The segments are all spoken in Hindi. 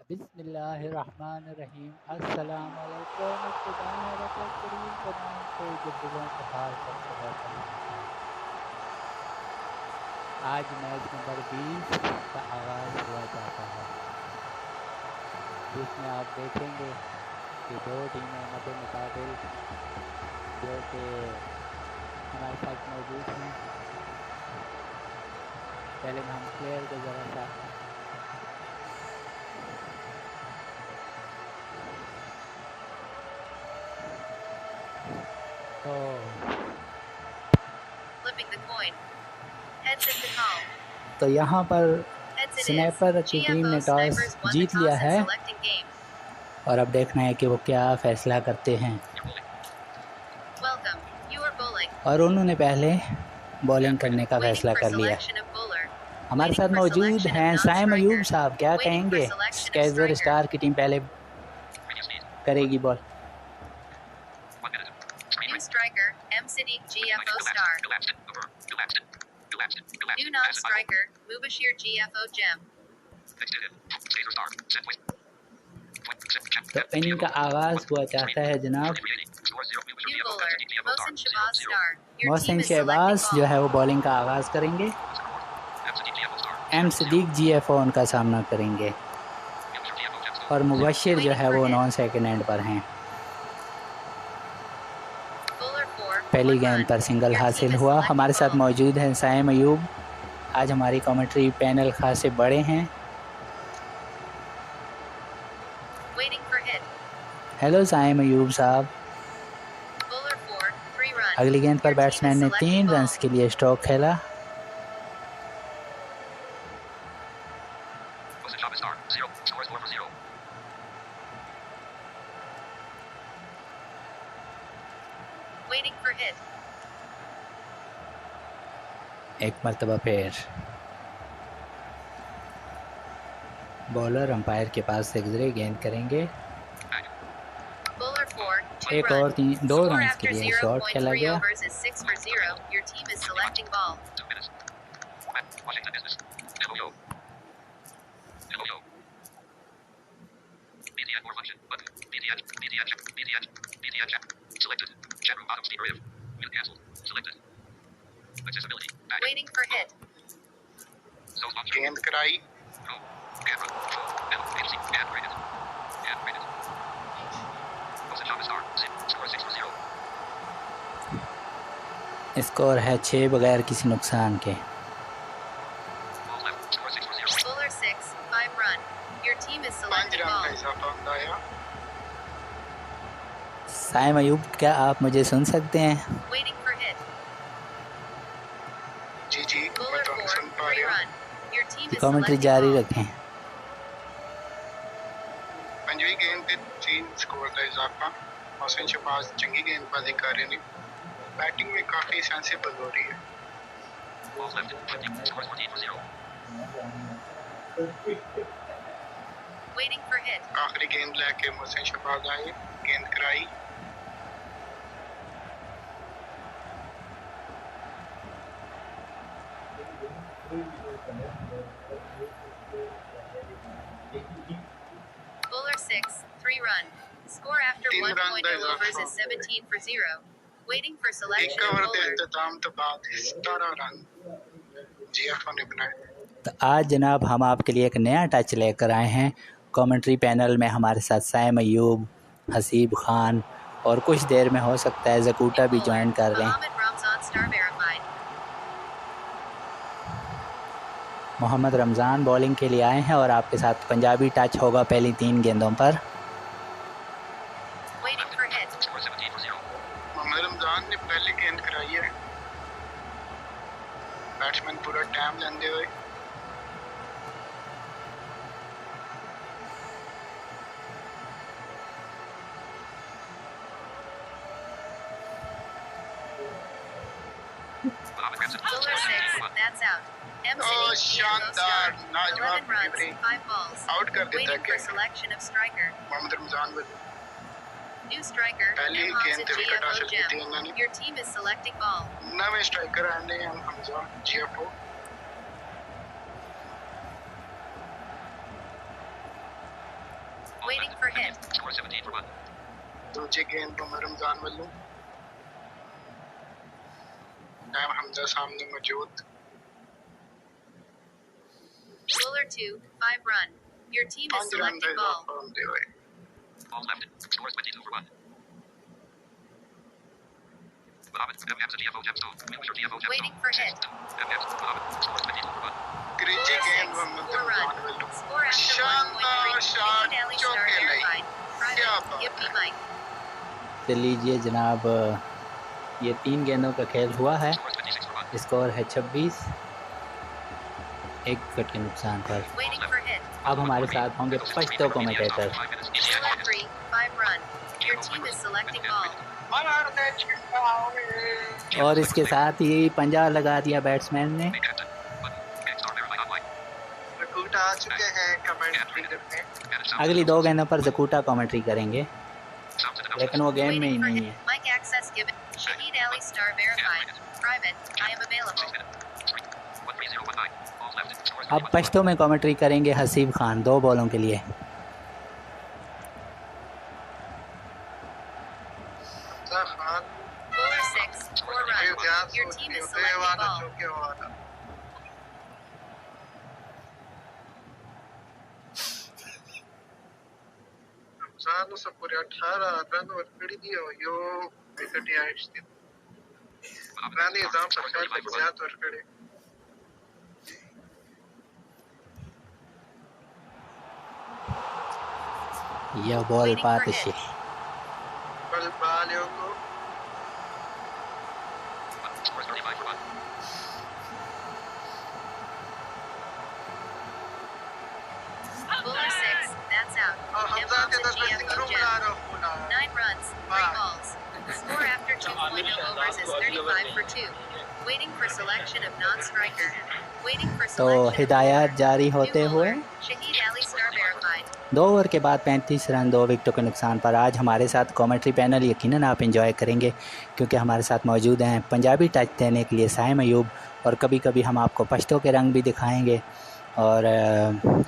बिस्मिल्लाहिर्रहमानिर्रहीम। अस्सलाम वालेकुम। इब्तिदाअ रब करीम के नाम से जो दिलों को हार करके रहता है। आज मैच नंबर 20 का आगाज़ हुआ जाता है, जिसमें आप देखेंगे कि दो टीमें मद्दे मुकाबिल जो कि हमारे साथ मौजूद हैं। पहले हम प्लेयर को ज़रा सा तो तो यहाँ पर स्नैपर की टीम ने टॉस जीत लिया है और अब देखना है कि वो क्या फैसला करते हैं। और उन्होंने पहले बॉलिंग करने का फैसला कर लिया। हमारे साथ मौजूद हैं साइम अयूब साहब, क्या कहेंगे? कैज़र स्टार की टीम पहले करेगी बॉल। तो इनिंग का आगाज हुआ चाहता है जनाब। मोहसिन शहबाज जो है वो बॉलिंग का आगाज करेंगे। एम सदीक GFO उनका सामना करेंगे और मुबशिर जो है वो नॉन सेकंड एंड पर हैं। पहली गेंद पर सिंगल हासिल हुआ। हमारे साथ मौजूद हैं साइम अयूब। आज हमारी कमेंट्री पैनल खासे बड़े हैं। हेलो साइम अयूब साहब। अगली गेंद पर बैट्समैन ने 3 रन्स के लिए स्ट्रोक खेला। एक मरतबा फिर बॉलर अंपायर के पास से गुजरे, गेंद करेंगे। एक और 2 रन के लिए शॉट खेला गया। गेंद कराई। स्कोर है 6 बगैर किसी नुकसान के। साइम अयूब, क्या आप मुझे सुन सकते हैं? जी जी, मैं तो सुन पा रही हूँ। कमेंट्री जारी रखें। पंजवीं गेंद पे 3 स्कोर का इजाफा। मोहसिन शहबाज चंगी गेंदबाजी कर रहे हैं। बैटिंग में काफी सेंसिबल हो रही है। आखिरी गेंद लेके मोहसिन शहबाज आए, गेंद कराई। तो आज जनाब हम आपके लिए एक नया टच लेकर आए हैं। कमेंट्री पैनल में हमारे साथ साइम अयूब, हसीब खान और कुछ देर में हो सकता है जकूटा भी ज्वाइन कर लें। मोहम्मद रमज़ान बॉलिंग के लिए आए हैं और आपके साथ पंजाबी टच होगा पहली 3 गेंदों पर। मोहम्मद रमज़ान ने पहली गेंद कराई है। बैट्समैन पूरा टाइम लेते हुए शानदार नाजवाब डिलीवरी, आउट कर देता है मोहम्मद रमज़ान को। पहली गेंद पे विकेट हासिल की थी उन्होंने। नवे स्ट्राइकर आने हैं Hamza GFO। Waiting for hit. दूसरी गेंद पर रमजान वल्लू। नाम हमजा सामने मौजूद। Bowler 2, 5 run. Your team is 5 run selecting ball. दे हुए। Ball left. Scores 22 for 1. Waiting for hit. क्रीजी गेंद पर 4 run. रमजान वल्लू। Score after शानदार 1.3. शॉट Alley star चौके नहीं। verified. क्या Private. बात Give me mic. तो लीजिए जनाब, ये 3 गेंदों का खेल हुआ है। स्कोर है 26, 1 विकेट के नुकसान पर। Waiting for hit. अब हमारे साथ होंगे Pashto commentator. Bowler 3, 5 run. Your team is selecting ball. और इसके साथ ही पंजा लगा दिया बैट्समैन ने। जकूटा आ चुके हैं कमेंट्री करने। अगली 2 गेंदों पर जकूटा कमेंट्री करेंगे, लेकिन वो गेम में ही Waiting for नहीं hit. है। Mic access given. Shahid Ali star verified. Private. I am available. अब पश्तो में कमेंट्री करेंगे हसीब खान 2 बॉलों के लिए। Khan Bowler 6, 4 run. Your team is selecting ball. Ramzan से पूरे 18 रन वर्कड़ी दी हो यो विकेट आइट थी। रानी निजाम पर खैर ज्यादा वर्कड़ी। यह बॉल पातिशी। बल बालियों को Bowler 6, that's out. और Now हमजा के bounce 10 a में GFO सिंगल gem. बना रहा हूं ना। 9 runs, 3 balls. Score after 2.0 overs is 35 for 2. Waiting for selection of non-striker. Waiting for तो selection of हिदायत bowler. जारी New होते हुए bowler, Shahid Ali star verified. 2 over के बाद 35 रन 2 विकेटों के नुकसान पर। आज हमारे साथ कमेंट्री पैनल यकीनन आप एंजॉय करेंगे, क्योंकि हमारे साथ मौजूद हैं पंजाबी टच देने के लिए साइम अयूब, और कभी कभी हम आपको पश्तो के रंग भी दिखाएंगे। और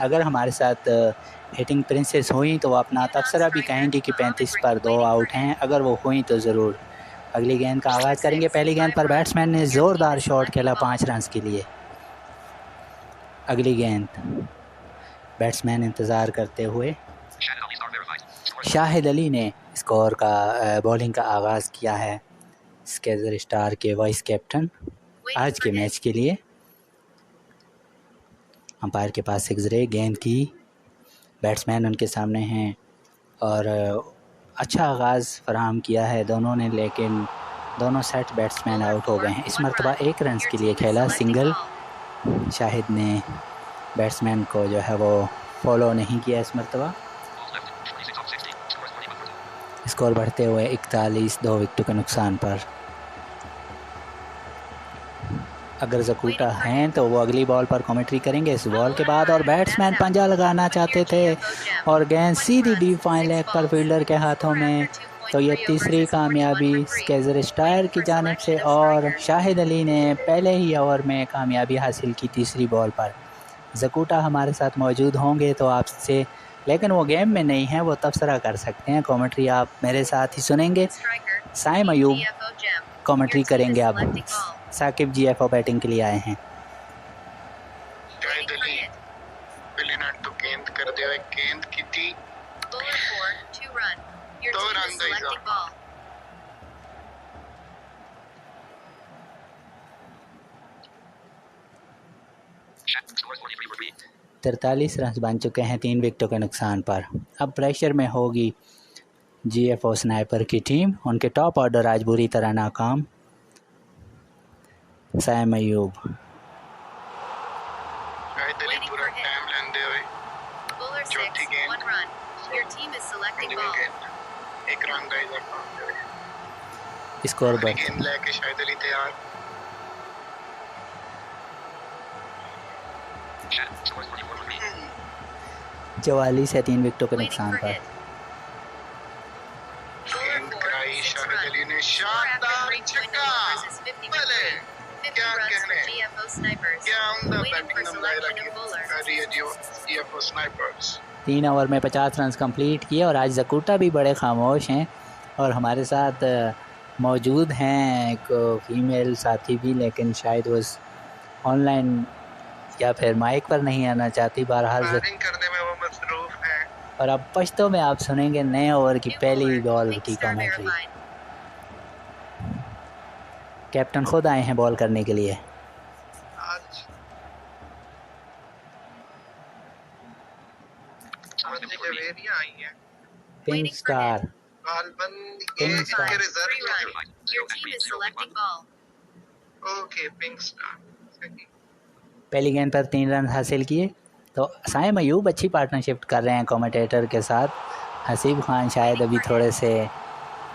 अगर हमारे साथ हिटिंग प्रिंसेस हुई तो वो अपना तबसरा भी कहेंगे कि 35 पर 2 आउट हैं। अगर वो हुई तो ज़रूर। अगली गेंद का आगाज़ करेंगे। पहली गेंद पर बैट्समैन ने ज़ोरदार शॉट खेला 5 रन के लिए। अगली गेंद बैट्समैन इंतज़ार करते हुए शाहिद अली ने स्कोर का बॉलिंग का आगाज़ किया है। स्केजर स्टार के वाइस कैप्टन आज के मैच के लिए। अंपायर के पास 6 रहे। गेंद की बैट्समैन उनके सामने हैं और अच्छा आगाज़ फराहम किया है दोनों ने, लेकिन दोनों सेट बैट्समैन आउट हो गए हैं। इस मरतबा 1 रन के लिए खेला सिंगल। शाहिद ने बैट्समैन को जो है वो फॉलो नहीं किया इस मरतबा। स्कोर बढ़ते हुए 41 2 विकेटों के नुकसान पर। अगर जकूटा हैं तो वो अगली बॉल पर कमेंट्री करेंगे इस बॉल के बाद। और बैट्समैन पंजा लगाना चाहते थे और गेंद सीधी डीप फाइन लेग पर फील्डर के हाथों में। तो ये तीसरी कामयाबी स्केजर स्टार की जानिब से, और शाहिद अली ने पहले ही ओवर में कामयाबी हासिल की तीसरी बॉल पर। जकूटा हमारे साथ मौजूद होंगे तो आपसे, लेकिन वो गेम में नहीं है, वो तबसरा कर सकते हैं। कमेंट्री आप मेरे साथ ही सुनेंगे। साइम अयूब कमेंट्री करेंगे। अब साकिब GFO बैटिंग के लिए आए हैं। शाहिद अली पहली नट तो गेंद कर दिया। गेंद की थी 2 रन दा इजाफा। 43 रन बन चुके हैं 3 विकेटों के नुकसान पर। अब प्रेशर में होगी GFO स्नाइपर की टीम। उनके टॉप ऑर्डर आज बुरी तरह नाकाम। साइम अयूब शाहिद अली पूरा टाइम लेंदे हुए चौथी गेंद एक रन दा इजाफा। स्कोर पर गेंद लेके शाहिद अली तैयार। 44 है 3 विकेटों के नुकसान पर। गेंद कराई शाहिद अली ने। शानदार छक्का। भले क्या कहने, क्या उम्दा बैटिंग मुजाहिरा की कर रही है GFO स्नाइपर्स। 3 ओवर में 50 रन कंप्लीट किए। और आज जकूटा भी बड़े खामोश हैं और हमारे साथ मौजूद हैं एक फीमेल साथी भी, लेकिन शायद वो ऑनलाइन या फिर माइक पर नहीं आना चाहती। बहरहाल बैटिंग करने में वो मसरूफ है। और अब पश्तो में आप सुनेंगे नए ओवर की New पहली bowler, बॉल Pink की Star कमेंट्री। verified. कैप्टन खुद आए हैं बॉल करने के लिए। आज जवेरिया आई है। Pink Waiting for star. गालबन ये Pink इनके star. रिजर्व 3 में run. Your team is selecting ball. Okay pink star सही। पहली गेंद पर 3 रन हासिल किए। तो साइम अयूब अच्छी पार्टनरशिप कर रहे हैं कमेंटेटर के साथ। हसीब खान शायद अभी थोड़े से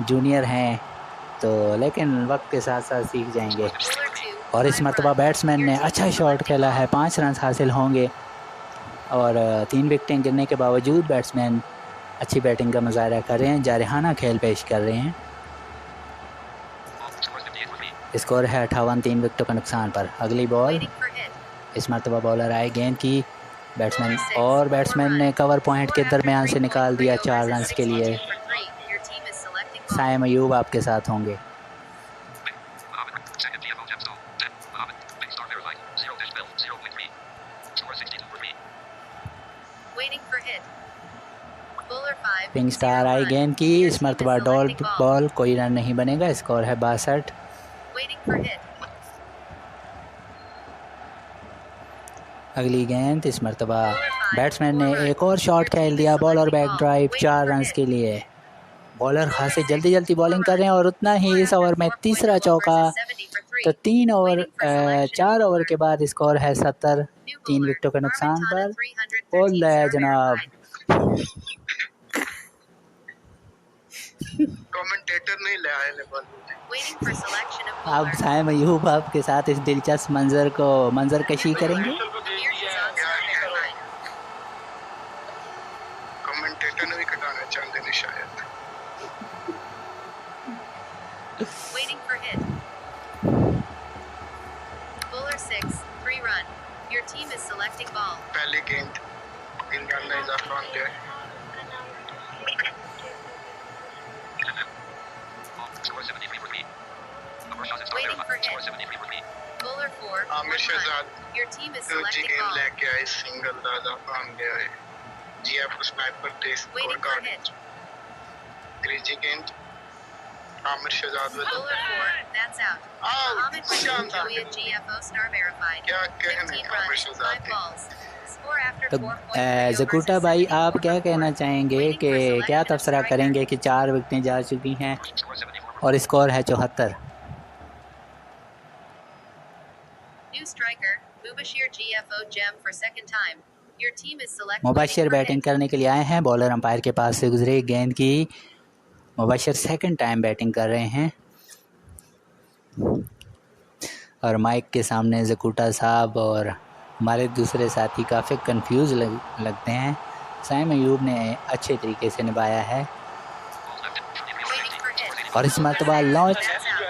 जूनियर हैं, तो लेकिन वक्त के साथ साथ सीख जाएंगे। Bowler 2. और इस 5 मरतबा run. बैट्समैन Your ने team अच्छा is शॉट selecting खेला है, ball. 5 रन हासिल होंगे। और 3 विकेटें गिरने के बावजूद बैट्समैन अच्छी बैटिंग का मुजाहरा कर रहे हैं, जारहाना खेल पेश कर रहे हैं। स्कोर है 58, 3 विकेटों का नुकसान पर। अगली बॉल, Waiting for hit. इस मरतबा बॉलर आए गेंद की बैट्समैन, Bowler 6. और 4 बैट्समैन run. ने कवर पॉइंट के Score after दरमियान से निकाल दिया 3.3 4 overs रन is के लिए। 62 for 3. Your team is selecting ball. Saim Ayub आपके साथ होंगे। Second GFO Gemstone. 10. Mohammed. Pink Star verified. 0-bill. 0.3. Score 62 for me. Waiting for hit. Bowler 5. Pink 0 star I run. गेंद की, Your इस team is मरतबा डॉट selecting ball. बॉल, कोई रन नहीं बनेगा। स्कोर है 62। Waiting for hit. अगली गेंद, इस मरतबा Bowler 5. बैट्समैन ने 4 run. एक और शॉट Your team खेल is दिया, बॉल और selecting back ball. Drive Waiting 4 for run hit. के लिए। बॉलर Bowler खासे 6. जल्दी जल्दी 4 बॉलिंग कर रहे हैं और उतना ही Score इस after ओवर में 4.0 तीसरा overs चौका। is 70 for 3. तो 3 over Waiting for selection 4 of over bowler. के बाद स्कोर है 70, New 3 bowler. विकेटों का नुकसान Armentana पर। 313 बोल रहा है star जनाब। verified. कमेंटेटर नहीं ले आए ने ball. Waiting for selection of अब bowler. साइम अयूब आपके साथ इस दिलचस्प मंजर कशी करेंगे। Amir Shahzad star verified. Commentator ने भी कटाना चाहते हैं शायद। Waiting for hit. Bowler 6. 3 run. Your team is selecting ball. पहली गेंद इन रन में इजाफा हो गया। Score 73 for me. Number shots and Waiting for hit. Score 73 for me. Bowler 4. Aamir 1 Shahzad run. Your team is दूसरी selecting गेंद ball. लेके आए, सिंगल का इजाफा हो गया है। GF sniper Tej score Waiting for card. hit. त्रीजी गेंद Aamir Shahzad Bowler 4. That's out. Mohammed Rashid शानदार। Julia GFO star verified. क्या कहने 15 आमिर runs. शहजाद 5 के। balls. Score after तो 4.3 overs जकूटा is भाई 74 आप क्या for कहना 4. चाहेंगे कि क्या तबसरा करेंगे कि 4 विकेटें जा चुकी हैं Score 74 for और स्कोर है 74। New striker, Mubashir GFO Gem for second time. Your team is selecting. Mubashar batting करने के लिए आए हैं, बॉलर अंपायर के पास से गुजरे गेंद की। मुबशर सेकंड टाइम बैटिंग कर रहे हैं और माइक के सामने जकूटा साहब और हमारे दूसरे साथी काफ़ी कंफ्यूज लगते हैं। साइम अयूब ने अच्छे तरीके से निभाया है Waiting for hit. और इस मरतबा launch That's out.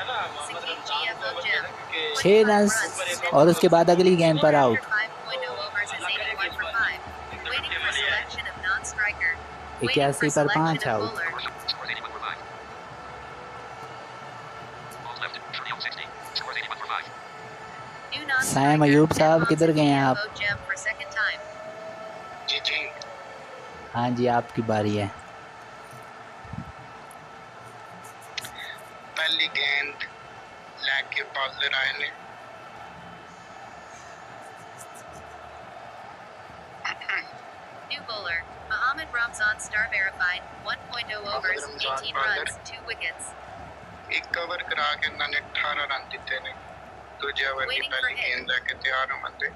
Sakeem GFO Gem. 6 run और उसके बाद अगली गेंद पर out. After 5.0 overs is 81 for 5. Waiting for selection of non-striker. Waiting 81 for पर selection 5 of out. bowler. Scores 81 for 5. Balls left. Shriel 60. Scores 81 for 5. New non-striker. Saim Ayub साहब, Denmonds किधर गए हैं आप? GFO Gem for second time. जी जी हाँ जी, आपकी बारी है। पहली गेंद लेके बॉलर आए ने। New bowler. Mohammed Ramzan star verified. 1.0 overs, 18 runs, 2 wickets. एक कवर करा के इन्होंने 18 रन दिते ने। दूजे ओवर की Waiting for पहली hit. गेंद लेके तैयार हो बंदे।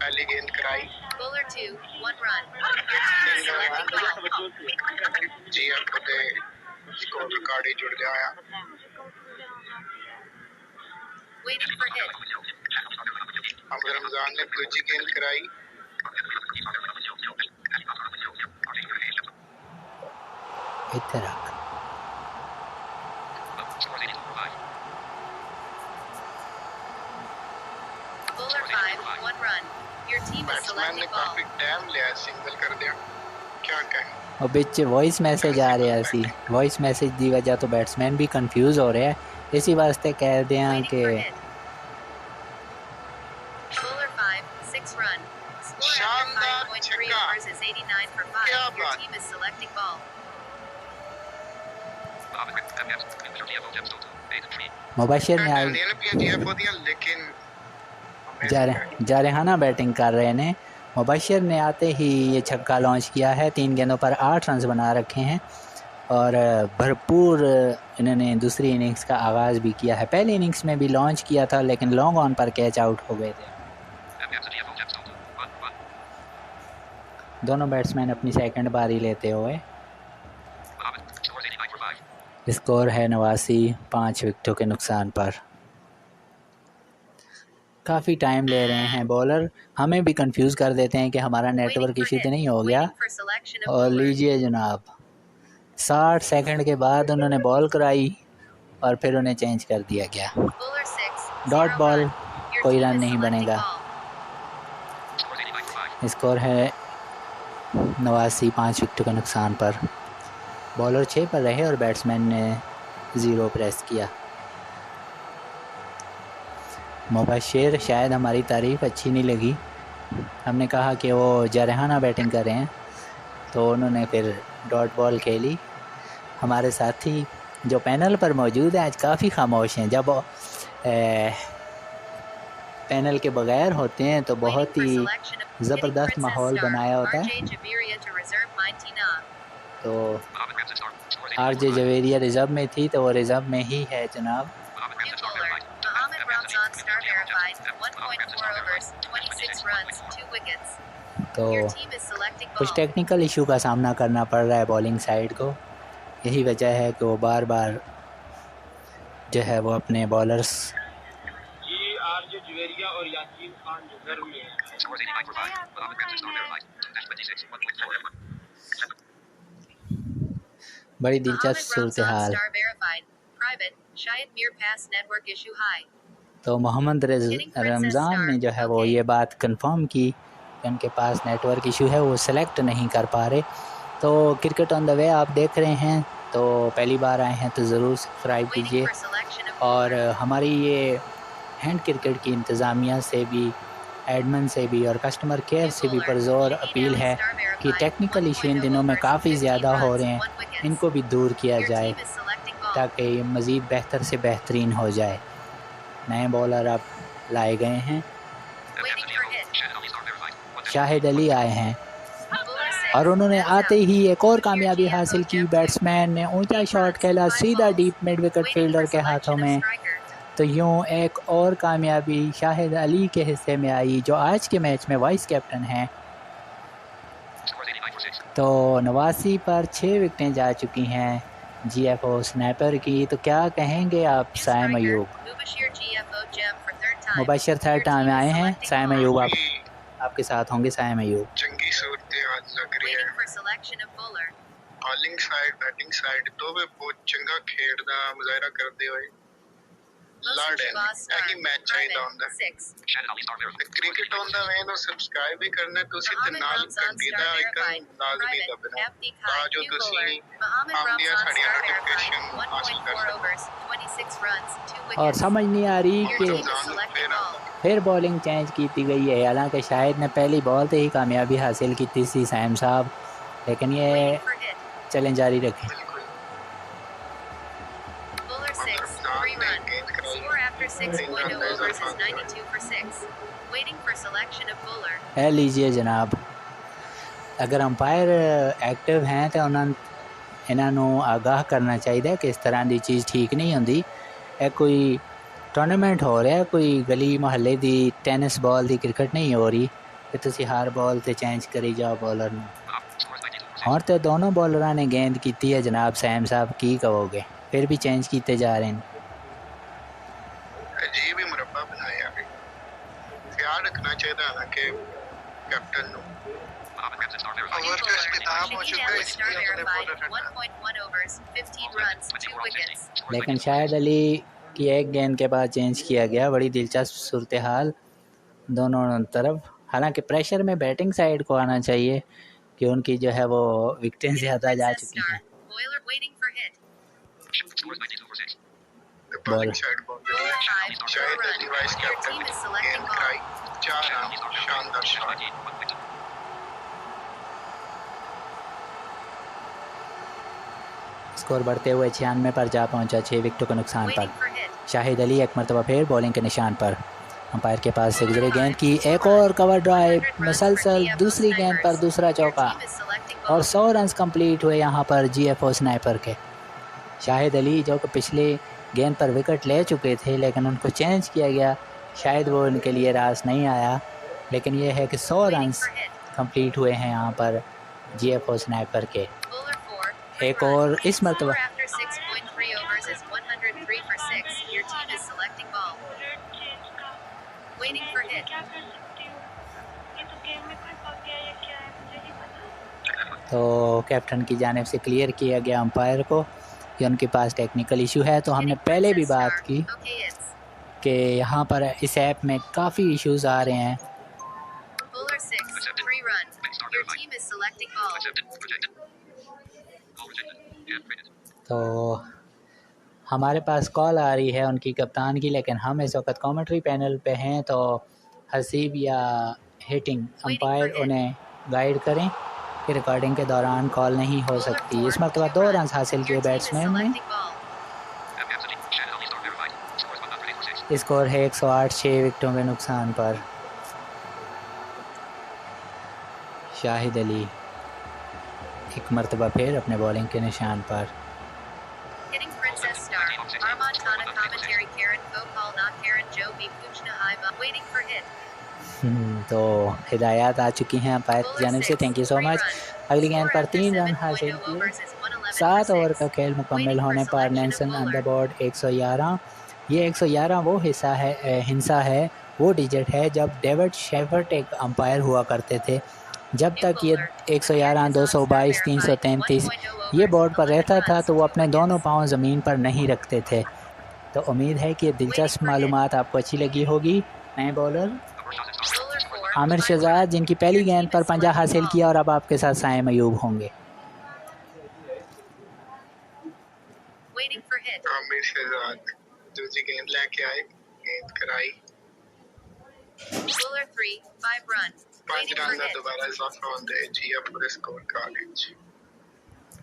पहली गेंद कराई। Bowler 2, 1 run. Your team is selecting ball. जी आपको दे स्कोर रिकॉर्ड ही जुड़ गया है। Waiting for hit. अब रमजान ने दूसरी गेंद कराई। इधर आ। Scores 82 for 5. Bowler 5, 1 run. Your team is batsman ने selecting काफी ball. टाइम लिया, सिंगल कर दिया। तक है। और बिच वॉइस मैसेज आ रहा है सी वॉइस मैसेज की वजह तो बैट्समैन भी कंफ्यूज हो रहे हैं इसी वास्ते कह दें Waiting कि for hit. Bowler 5, 6 run. Score after शानदार 5.3 छक्का। overs is 89 for 5. क्या Your बात। team is selecting ball. Mohammed MS, Computer GFO Gems Total, 8 and 3. Mubashir ने आज डैनियल भी जीएफओ दिया लेकिन जारहाना बैटिंग कर रहे ने मुबशिर ने आते ही ये छक्का लॉन्च किया है 3 गेंदों पर 8 रन बना रखे हैं और भरपूर इन्होंने दूसरी इनिंग्स का आगाज़ भी किया है पहली इनिंग्स में भी लॉन्च किया था लेकिन लॉन्ग ऑन पर कैच आउट हो गए थे MS GFO Gems Total, 1-1. दोनों बैट्समैन अपनी सेकंड बारी लेते हुए Mohammed, scores 89 for 5. स्कोर है 89 5 विकेटों के नुकसान पर काफ़ी टाइम ले रहे हैं बॉलर हमें भी कंफ्यूज कर देते हैं कि हमारा नेटवर्क Waiting for इशू तो hit. नहीं हो गया Waiting for selection of और bowler. लीजिए जनाब 60 सेकंड के बाद उन्होंने बॉल कराई और फिर उन्हें चेंज कर दिया गया Bowler 6, dot 0 ball run. Your कोई team रन is नहीं selecting बनेगा ball. Scores 89 for 5. स्कोर है 89 5 विकेटों के नुकसान पर बॉलर 6 पर रहे और बैट्समैन ने 0 प्रेस किया मुबशिर शायद हमारी तारीफ़ अच्छी नहीं लगी हमने कहा कि वो जारहाना बैटिंग कर रहे हैं तो उन्होंने फिर डॉट बॉल खेली हमारे साथी जो पैनल पर मौजूद हैं आज काफ़ी खामोश हैं जब पैनल के बगैर होते हैं तो बहुत Waiting for he selection of hitting ज़बरदस्त Princess माहौल Star. बनाया होता है RJ Jabiria to reserve 19 तो Mohammed Ramsey Star, scores 84 RJ for 5. Javeria reserve में थी तो वो रिज़र्व में ही है जनाब Mohammed New Ramsey Star bowler. verified. Mohammed MS Ramzan Star GFO Gems verified. Total, Mohammed Ramsey 1.4 Star overs, verified. 26 runs, 2 wickets. तो Your team is selecting कुछ ball. टेक्निकल इशू का सामना करना पड़ रहा है बॉलिंग साइड को यही वजह है कि वो बार बार जो है वो अपने बॉलर्स ये आरजे जवेरिया और यासीन खान रिजर्व में है। Scores 89 for 5. Mohammed Ramsey Star verified. Dash 26, 1.4 F1. बड़ी Mohammed दिलचस्प सूरत Ramzan हाल Star verified. Private. Shahid Mir pass network issue high. तो मोहम्मद रमज़ान ने जो है वो ये बात कंफर्म की कि उनके पास नेटवर्क इशू है वो सेलेक्ट नहीं कर पा रहे तो क्रिकेट ऑन द वे आप देख रहे हैं तो पहली बार आए हैं तो ज़रूर सब्सक्राइब Waiting कीजिए for selection of और bowler. हमारी ये हैंड क्रिकेट की इंतज़ामिया से भी एडमिन से भी और कस्टमर केयर से भी पुरज़ोर अपील है कि टेक्निकल इशू इन दिनों में काफ़ी ज़्यादा हो रहे हैं इनको भी दूर किया Your जाए team is selecting ball. ताकि ये मज़ीद बेहतर से बेहतरीन हो जाए नए बॉलर अब लाए गए हैं Waiting for hit. Shahid Ali Star verified. 1 dash Shahid Ali आए हैं Bowler 6. और उन्होंने That's आते out. ही एक और Your कामयाबी GFO हासिल की Gem बैट्समैन ने ऊंचा 8 शॉट runs, खेला 5 सीधा balls. Deep mid wicket Waiting fielder for के हाथों selection of में striker. तो यूं एक और कामयाबी शाहिद अली के हिस्से में आई जो आज के मैच में वाइस कैप्टन हैं Scores 89 for 6. तो 89 पर 6 विकेटें जा चुकी हैं जीएफओ स्नैपर की तो क्या कहेंगे आप New Saim striker. Ayub Mubashir GFO Gem for third time. Mubashir Your third time team is आए हैं selecting साइम ball. अयूब काफी आपके साथ होंगे साइम अयूब चंगी सूरत हाल लग रही Waiting है for selection of bowler. Bowling side batting side दोਵੇਂ बहुत ਚੰਗਾ ਖੇਡ ਦਾ ਮੁਜ਼ਾਹਰਾ ਕਰਦੇ ਹੋਏ Mohsin ਲੜ Shabazz Star. ਇਹੀ ਮੈਚ ਚਾਹੀਦਾ ਹੁੰਦਾ Private. 6. Shahid Ali Star verified. Cricket ਹੁੰਦਾ ਵੇ ਨੂੰ ਸਬਸਕ੍ਰਾਈਬ ਵੀ ਕਰਨਾ ਤੁਸੀਂ ਤੇ Mohammed ਨਾਲ Ramzan ਘੰਟੀ Star ਦਾ ਆਈਕਨ verified. ਲਾਜ਼ਮੀ Private. ਦਬਣਾ FD ਤਾਂ Kai. ਜੋ New ਤੁਸੀਂ bowler. Mohammed ਆਉਂਦੀਆਂ Ramzan ਸਾਡੀਆਂ Star verified. ਨੋਟੀਫਿਕੇਸ਼ਨ ਹਾਸਲ 1.4 ਕਰ ਸਕੋ overs, 26 runs, 2 और wickets. समझ नहीं आ रही Your कि team is selecting ball. फिर बॉलिंग चेंज की गई है हालांकि शायद ने पहली बॉल से ही कामयाबी हासिल की थी साइम साहब लेकिन ये Waiting for hit. चलें जारी रखें ਬਿਲਕੁਲ Bowler 6, 3 run. Score after 6.0 overs is 92 for 6. Waiting for selection of bowler. है लीजिए जनाब अगर अंपायर एक्टिव हैं तो ਇਹਨਾਂ ਨੂੰ ਆਗਾਹ ਕਰਨਾ ਚਾਹੀਦਾ ਕਿ ਇਸ ਤਰ੍ਹਾਂ ਦੀ ਚੀਜ਼ ਠੀਕ ਨਹੀਂ ਹੁੰਦੀ ਇਹ ਕੋਈ ਟੂਰਨਾਮੈਂਟ ਹੋ ਰਿਹਾ ਕੋਈ ਗਲੀ ਮੁਹੱਲੇ ਦੀ ਟੈਨਿਸ ਬਾਲ ਦੀ ਕ੍ਰਿਕਟ ਨਹੀਂ ਹੋ ਰਹੀ ਕਿ ਤੁਸੀਂ ਹਰ ਬਾਲ ਤੇ ਚੇਂਜ ਕਰੀ ਜਾਓ ਬੋਲਰ ਨੂੰ Scores 92 for 6. ਹੁਣ ਤੇ ਦੋਨੋਂ ਬੋਲਰਾਂ ਨੇ ਗੇਂਦ ਕੀਤੀ ਹੈ ਜਨਾਬ ਸੈਮ ਸਾਹਿਬ ਕੀ ਕਹੋਗੇ ਫਿਰ ਵੀ ਚੇਂਜ ਕੀਤੇ ਜਾ ਰਹੇ ਨੇ ਅਜੀਬ ਹੀ ਮੁਰੱਬਾ ਬਣਾਇਆ ਹੈ ਖਿਆਲ ਰੱਖਣਾ ਚਾਹੀਦਾ ਹੈ ਕਿ ਕੈਪਟਨ ਨੂੰ Mohammed Ramsey Star verified. Over to इख्तिताम हो Shahid चुका है Ali Star इसलिए अपने verified. बॉलर हटा 1.1 overs, 15 runs, 2 wickets. लेकिन शाहिद अली की एक गेंद के बाद चेंज किया गया बड़ी दिलचस्प सूरत हाल दोनों तरफ हालांकि प्रेशर में बैटिंग साइड को आना चाहिए कि उनकी जो है वो विकेटें ज़्यादा जा Princess चुकी Star. हैं। Boiler waiting for hit. Scores 92 for 6. The bowling Ball. side boundary. Bowler 5, no Shahid run. Ali vice Your captain. team is selecting गेंद ball. कराई 4 रन शानदार शॉट। 19, 1 wicket. स्कोर बढ़ते हुए 96 पर जा पहुंचा, 6 विकेटों के नुकसान पर। Waiting for hit. Shahid Ali एक मरतबा फिर बॉलिंग के निशान पर। अंपायर के पास से गुजरी गेंद की एक और कवर ड्राइव, 100 runs for मुसलसल GFO दूसरी गेंद पर snipers. दूसरा Your चौका team is selecting और ball. 100 रन्स कंप्लीट हुए यहाँ पर GFO स्नाइपर के। शाहिद अली जो कि पिछले गेंद पर विकेट ले चुके थे लेकिन उनको चेंज किया गया, शायद वो उनके लिए रास नहीं आया, लेकिन ये है कि 100 Waiting runs for hit. Complete हुए हैं यहाँ पर GFO स्नाइपर के। Bowler 4, एक 3 और runs. इस मरतबा Score after 6.3 overs is 103 for 6. Your team is selecting ball. Waiting for hit. तो कैप्टन की जानिब से क्लियर किया गया अंपायर को कि उनके पास टेक्निकल इशू है। तो हमने Hitting पहले भी Princess बात Star. की Okay, it's कि यहाँ पर इस ऐप में काफ़ी इश्यूज आ रहे हैं। Bowler 6, 3 run. Your team is selecting ball. Accepted. Rejected. Call rejected. Get rated. तो हमारे पास कॉल आ रही है उनकी कप्तान की, लेकिन हम इस वक्त कमेंट्री पैनल पे हैं, तो हसीब या हिटिंग अंपायर उन्हें गाइड करें कि रिकॉर्डिंग के दौरान कॉल नहीं हो Bowler सकती। 4, इस मरतबा 2 2 runs. रन्स हासिल किए Your team is बैट्समैन ने। selecting ball. F. Anthony. Shahid Ali star verified. Scores 108 for 6. Score है 108, 6 विकेटों के नुकसान पर। शाहिद अली एक मरतबा फिर अपने बॉलिंग के निशान पर। Hitting Princess Star. Armand Tana commentary. Karen Kokal not Karen Joe B. Puchna Haiba. Waiting for hit. तो हिदायत आ चुकी हैं अंपायर की Bowler जानिब से। 6, thank you so 3 much. run. अगली गेंद Score पर after 3 रन 7.0 हासिल किए। overs is 111 for 7 over 6. का खेल मुकम्मल Waiting for होने पर selection of Nelson on the bowler. Board 111। ये 111 वो हिस्सा है हिंसा है, वो डिजिट है जब डेविड शेफर्ट एक अंपायर हुआ करते थे। जब तक ये 111, 222, 333 ये बोर्ड पर रहता था तो वो अपने दोनों पाँव ज़मीन पर नहीं रखते थे। तो उम्मीद है कि ये दिलचस्प मालूमात आपको अच्छी लगी होगी। नए bowler Bowler 4, Amir 5 Shahzad run. जिनकी पहली Your गेंद team पर is पंजा selecting हासिल ball. किया और अब आपके साथ साइम अयूब होंगे। Waiting for hit. Aamir Shahzad दूसरी गेंद लेके आए, गेंद कराई Bowler 3, 5 run. 5 Waiting run for का hit. दोबारा इजाफा होता है GFO score card which.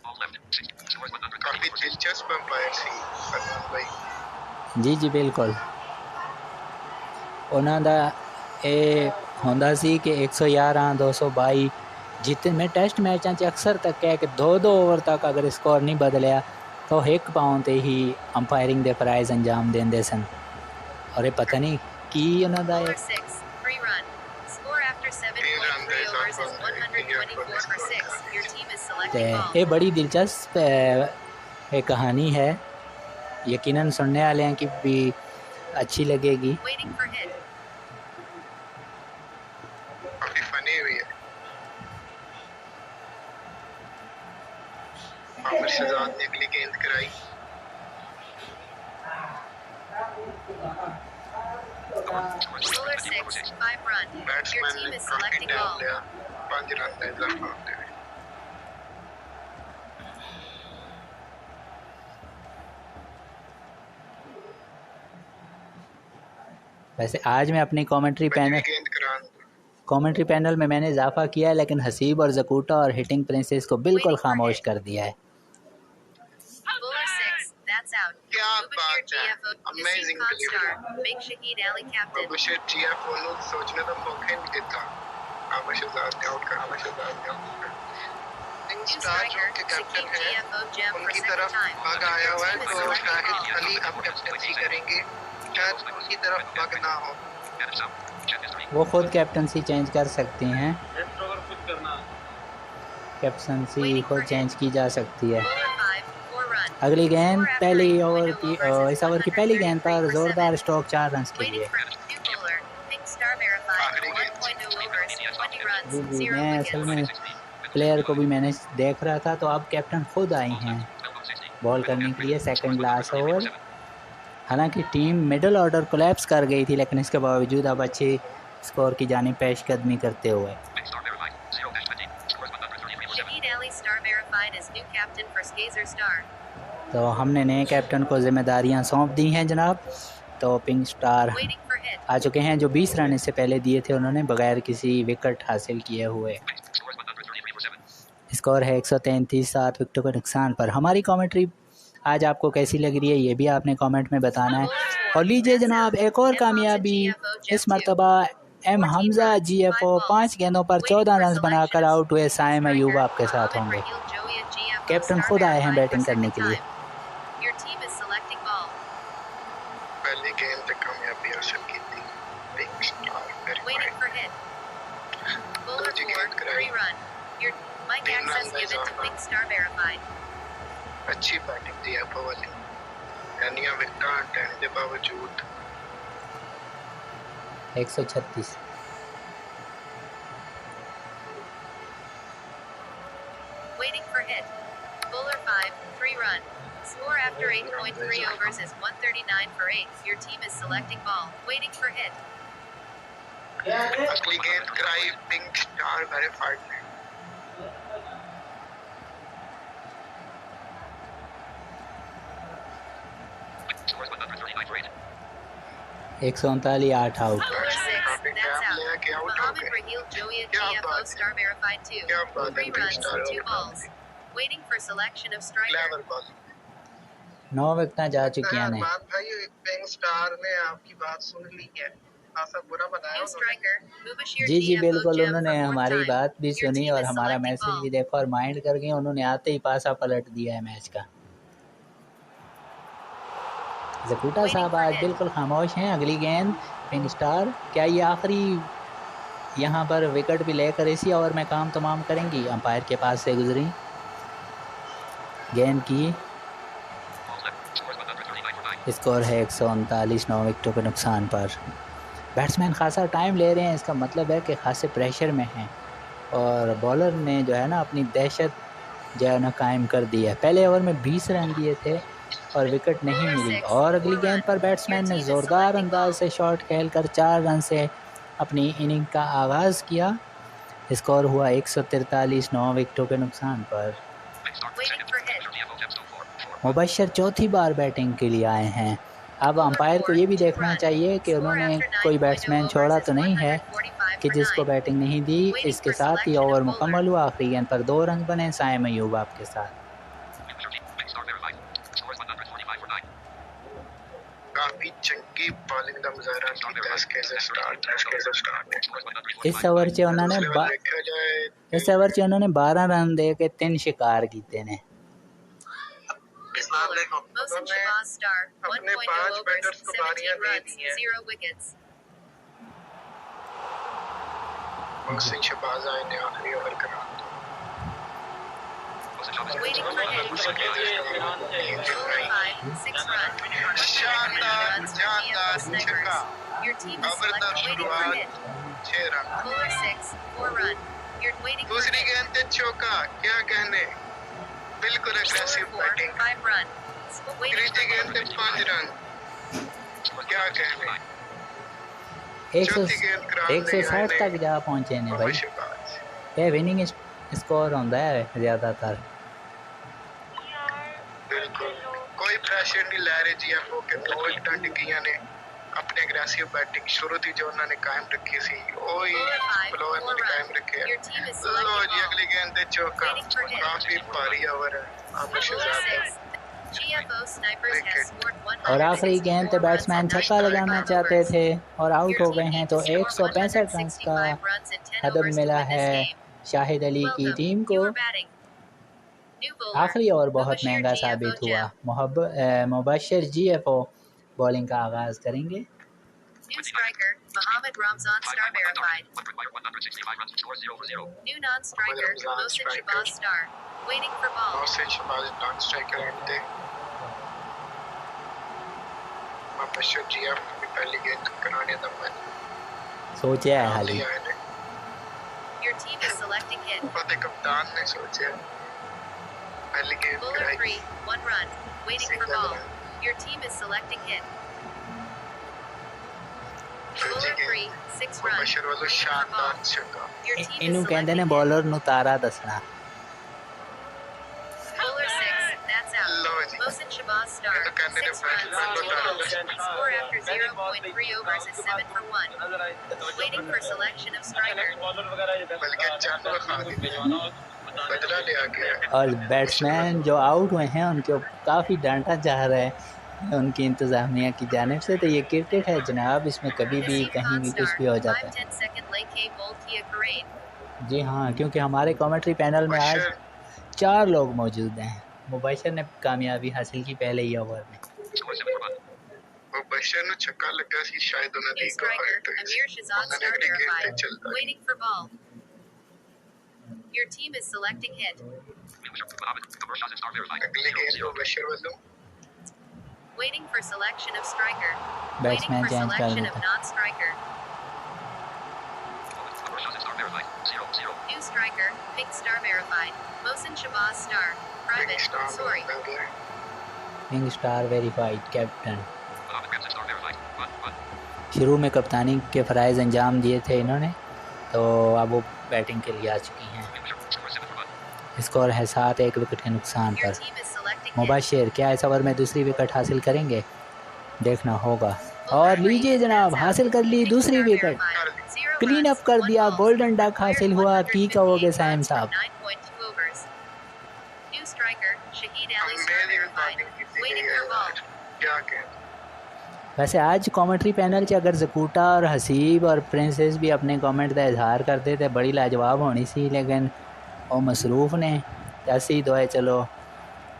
Ball left. 6. Scores 108 काफी for 6. दिलचस्प अंपायर सी फरमान भाई। जी जी बिल्कुल। ਉਹਨਾਂ ਦਾ ਇਹ ਹੁੰਦਾ ਸੀ ਕਿ 111, 222 ਜਿੱਤੇ ਮੈਂ ਟੈਸਟ ਮੈਚਾਂ 'ਚ ਅਕਸਰ ਤੱਕ ਹੈ ਕਿ 2-2 ਓਵਰ ਤੱਕ ਅਗਰ ਸਕੋਰ ਨਹੀਂ ਬਦਲਿਆ ਤਾਂ ਇੱਕ ਪਾਉਂ ਤੇ ਹੀ ਅੰਪਾਇਰਿੰਗ ਦੇ ਫਰਾਈਜ਼ ਅੰਜਾਮ ਦਿੰਦੇ ਸਨ। ਔਰ ਇਹ ਪਤਾ ਨਹੀਂ ਕੀ ਉਹਨਾਂ ਦਾ Bowler 6, 3 run. Score after 7.3 overs is 124 for 6. Your team is ਤੇ selecting ball. ਇਹ ਬੜੀ ਦਿਲਚਸਪ ਇਹ ਕਹਾਣੀ है, यकीनन सुनने वाले हैं कि भी अच्छी लगेगी। Waiting for hit. काफी फनी हुई है। आमिर शहजाद ने अगली गेंद कराई Bowler 6, 5 run. Your batsman team ने is काफी selecting टाइम ball. लिया, 5 रन का इजाफा होते हुए। वैसे आज मैं अपनी कमेंट्री गेंद पैनल में मैंने इजाफा किया है, लेकिन हसीब और जकूटा और हिटिंग प्रिंसेस को बिल्कुल खामोश कर दिया है। Bowler 6, that's out. क्या Mubashir बात है, GFO, amazing Naseem Khan delivery। star. Make Shahid Ali captain. Mubashir GFO ਨੂੰ सोचने का मौका ही नहीं देता। आमिर शहजाद ने आउट कर, आमिर शहजाद ने आउट कर। New स्टार जो striker, के कैप्टन Shahid है, GFO Gem for उनकी second तरफ time. भाग आया हुआ है, Your team is तो selecting शाहिद ball. अली अब कैप्टनसी करेंगे। शायद उनकी तरफ भाग ना हो। And it's out. Check history. वो खुद कैप्टनसी चेंज कर सकती हैं, नेक्स्ट ओवर खुद करना। कैप्टनसी खुद चेंज की जा सकती है। Bowler 5, 4 run. अगली गेंद Score after पहली 8.0 ओवर की overs is इस ओवर की पहली गेंद पर 133 for ज़ोरदार 7. स्ट्रोक 4 रन के Waiting लिए। for new bowler. Pink star verified. आखिरी गेंद। 1.0 overs, 20 runs, जी जी 0 मैं असल wickets. में प्लेयर को भी मैंने देख रहा था, तो अब कैप्टन खुद आई हैं बॉल करने के लिए सेकंड लास्ट ओवर। हालांकि टीम मिडल ऑर्डर कोलैप्स कर गई थी, लेकिन इसके बावजूद अब अच्छी स्कोर की जानिब पेशकदमी करते हुए Star verified. 0-20. Scores 133 verified as new captain for Skazer Star. तो हमने नए कैप्टन को जिम्मेदारियां सौंप दी हैं जनाब। तो pink star Waiting for hit. आ चुके हैं, जो 20 रन इससे पहले दिए थे उन्होंने बगैर किसी विकेट हासिल किए हुए। Scores 133 for 7. स्कोर है 133, 7 विकेटों के नुकसान पर। हमारी कमेंट्री आज आपको कैसी लग रही है ये भी आपने कमेंट में बताना है। और लीजिए जनाब एक और कामयाबी, इस मरतबा एम हमजा GFO 5 गेंदों पर 14 रन बनाकर आउट हुए। साइम अयूब आपके साथ होंगे। कैप्टन खुद आए हैं बैटिंग करने के लिए। Your team is selecting ball. पहली गेंद पे कामयाबी हासिल की थी। Pink star Waiting for hit. Bowler 4, 3 run. Your mic access given to Pink Star verified. अच्छी बैटिंग थी एफओ वाली, यानी विकेट आने के बावजूद 136। Waiting for hit. Bowler 5, 3 run. Score after 8.3 overs is 139 for 8. Your team is selecting ball. Waiting for hit. अगली गेंद कराई पिंक स्टार वेरीफाइड ने। Scores 139 for 8. 139, 8 out. Bowler 6, that's out. लेके आउट हो Mohammed गए। Raheel Joya क्या GFO बात है। Star verified 2. क्या बात है, 3 Pink runs, Star 2 verified। balls. Waiting for selection of striker. Clever bowling. 9 wicket जा चुकी हैं। बात भाई पिंक स्टार ने आपकी बात सुन ली है, खासा बुरा बनाया New उन्होंने। striker, Mubashir जी GFO बिल्कुल, Jim उन्होंने for fourth हमारी time. बात भी Your सुनी team और is हमारा selecting मैसेज ball. भी देखा और माइंड कर गए। उन्होंने आते ही पासा पलट दिया है मैच का। जकूटा साहब आज बिल्कुल खामोश हैं। अगली गेंद पिंक स्टार, क्या ये आखिरी यहाँ पर विकेट भी लेकर इसी ओवर में काम तमाम करेंगी? अंपायर के पास से गुजरी गेंद की। Balls left. Scores 139 for 9. Score है 139, 9 विकेटों के नुकसान पर। बैट्समैन खासा टाइम ले रहे हैं, इसका मतलब है कि खासे प्रेशर में हैं और बॉलर ने जो है ना अपनी दहशत जो है ना कायम कर दी है। पहले ओवर में 20 रन दिए थे और विकेट नहीं मिली। और अगली गेंद पर बैट्समैन ने ज़ोरदार अंदाज से शॉट खेलकर 4 रन से अपनी इनिंग का आगाज़ किया। स्कोर हुआ 143, 9 विकेटों के नुकसान पर। Pink Star for Waiting second. for hit. GFO Gemstone for 4. Mubashar चौथी बार बैटिंग के लिए आए हैं। अब अंपायर को ये भी देखना चाहिए कि उन्होंने कोई बैट्समैन छोड़ा तो नहीं है कि जिसको बैटिंग नहीं दी। इसके साथ ही ओवर मुकम्मल हुआ। आखिरी गेंद पर 2 रन बने। साइम अयूब आपके साथ। Pink Star verified. Scores 145 for 9. काफी चंगी बॉलिंग का मुजाहरा किया स्केजर स्टार ने। Scores 145. इस ओवर 'ਚ ਉਹਨਾਂ ਨੇ देखा जाए इस ओवर 'ਚ ਉਹਨਾਂ ਨੇ 12 रन दे के 3 शिकार ਕੀਤੇ ने। इस्लाम देखो, Mohsin उन्होंने Shabazz Star, अपने 1.0 पांच overs, बैटर्स को 17 बारियां दे runs, दी हैं। 0 wickets. मोहसिन शहबाज आए ने आखिरी ओवर करा। Wilson Chavez hit. Waiting for hit. Bowler 5, 6 run. शानदार 109 runs for शानदार GFO Snipers. छक्का। Your team is खबरदार selecting waiting for शुरुआत hit. 6 run. Bowler 6, 4 run. You're waiting for दूसरी hit. गेंद पे चौका, क्या कहने, बिल्कुल Bowler aggressive 4, batting. 5 run. Waiting तीसरी for गेंद पे hit. 5 रन, क्या कहने। 160 तक जा पहुँचे ने भाई। शहबाज ये विनिंग स्कोर होता है ज़्यादातर। बिल्कुल कोई प्रेशर नहीं ले रहे जीएफओ के। 9 विकेटां डिग्गियां ने अपने अग्रेसिव बैटिंग शुरू थी जो उन्होंने कायम रखी सी, ओही Bowler 5, फ्लो 4 इन्होंने कायम run. रखे Your team is low selecting ji ball. अगली गेंद पे चौका, Waiting for hit. काफी भारी ओवर है Aamir Bowler Shahzad. 6. GFO Snipers has scored 164 और आखिरी गेंद पे बैट्समैन runs in छक्का 9 लगाना overs. चाहते थे और आउट Your हो गए team हैं। needs तो to score 165 रन का 165 runs in 10 Hadaf overs to मिला win this है game. शाहिद अली की Welcome. टीम को। You are batting. New bowler. आखिरी ओवर बहुत Mubashir महंगा GFO साबित हुआ। Jim. मुबशर GFO बॉलिंग का आगाज़ करेंगे। New striker, Mohammed Ramzan Star verified. 165 runs. Scores 0 for 0. New non-striker, Mohammed Ramzan Mohsin striker. Shabazz Star. Waiting for ball. Mohsin Shahbaz non striker आते। मुबशर जीएफ की पहली गेंद कराने दा मन सोचे है हाली। लिया है। Your team is selecting hit. फतेह कप्तान ने सोचा पहली गेंद Bowler कराई। 3, 1 run. Waiting for ball. Your team is selecting hit. Bowler 3, 6 run. Mubashar वालों Waiting for शानदार ball. छक्का। Your team is ਇਹਨੂੰ ਕਹਿੰਦੇ ਨੇ selecting hit. ਬੋਲਰ ਨੂੰ ਤਾਰਾ ਦੱਸਣਾ। That's out. Low ji Mohsin Shabazz star. ये तो कहने 6 ने runs, पहले 2 balls. Score after 0.3 overs is 7 for 1. Waiting for selection of striker. बल्कि चांद खा दी बदला ले आ गया और बैट्समैन जो आउट हुए हैं उनको काफ़ी डांटा जा रहा है उनकी इंतज़ामिया की जानिब से। तो ये क्रिकेट है जनाब, इसमें कभी भी Naseem कहीं Khan भी star. कुछ भी हो जाता 5-10 second late K bowled Kia Parain. है। जी हाँ, क्योंकि हमारे कमेंट्री पैनल में आज बशर 4 लोग मौजूद हैं। मुबशर ने कामयाबी हासिल की पहले ही ओवर में। Score 7 for 1. वो बशर ने छक्का लगा सी शायद उन्हें New दी का striker. हाइट Amir Shahzad उन्होंने star अगली गेम पे verified. चलता है Waiting for ball. Your team is selecting hit. Mohammed. Kabar Shah star verified. अगली 0 गेम 0. को बशर वालों Waiting for selection of striker. Waiting batsman for change कर selection of देता है। non-striker. Mohammed. Kabar Shah star verified. 0 0. New striker. Pink star verified. Mohsin Shabazz star. Private. Star Sorry. लग गया king star verified captain. Mohammed Ramzan star verified. 1 1. शुरू में कप्तानी के फ़राइज़ अंजाम दिए थे इन्होंने, तो अब वो बैटिंग के लिए आ चुकी हैं। Score 7 for 1. स्कोर है 7 1 विकेट के नुकसान Your पर। team is selecting hit. Mubashar क्या इस ओवर में दूसरी विकेट हासिल करेंगे, देखना होगा। और लीजिए जनाब, हासिल कर ली दूसरी विकेट, क्लीन अप कर दिया, गोल्डन डक हासिल हुआ। की कहोगे साइम साहब? New striker. Shahid Ali star मेरी verified. रिकॉर्डिंग की थी Waiting for ball. क्या कहें वैसे आज कमेंट्री पैनल से अगर जकूटा और हसीब और प्रिंसेस भी अपने कमेंट का इजहार करते तो बड़ी लाजवाब होनी सी, लेकिन वो मसरूफ़ ने। ऐसी दुआ चलो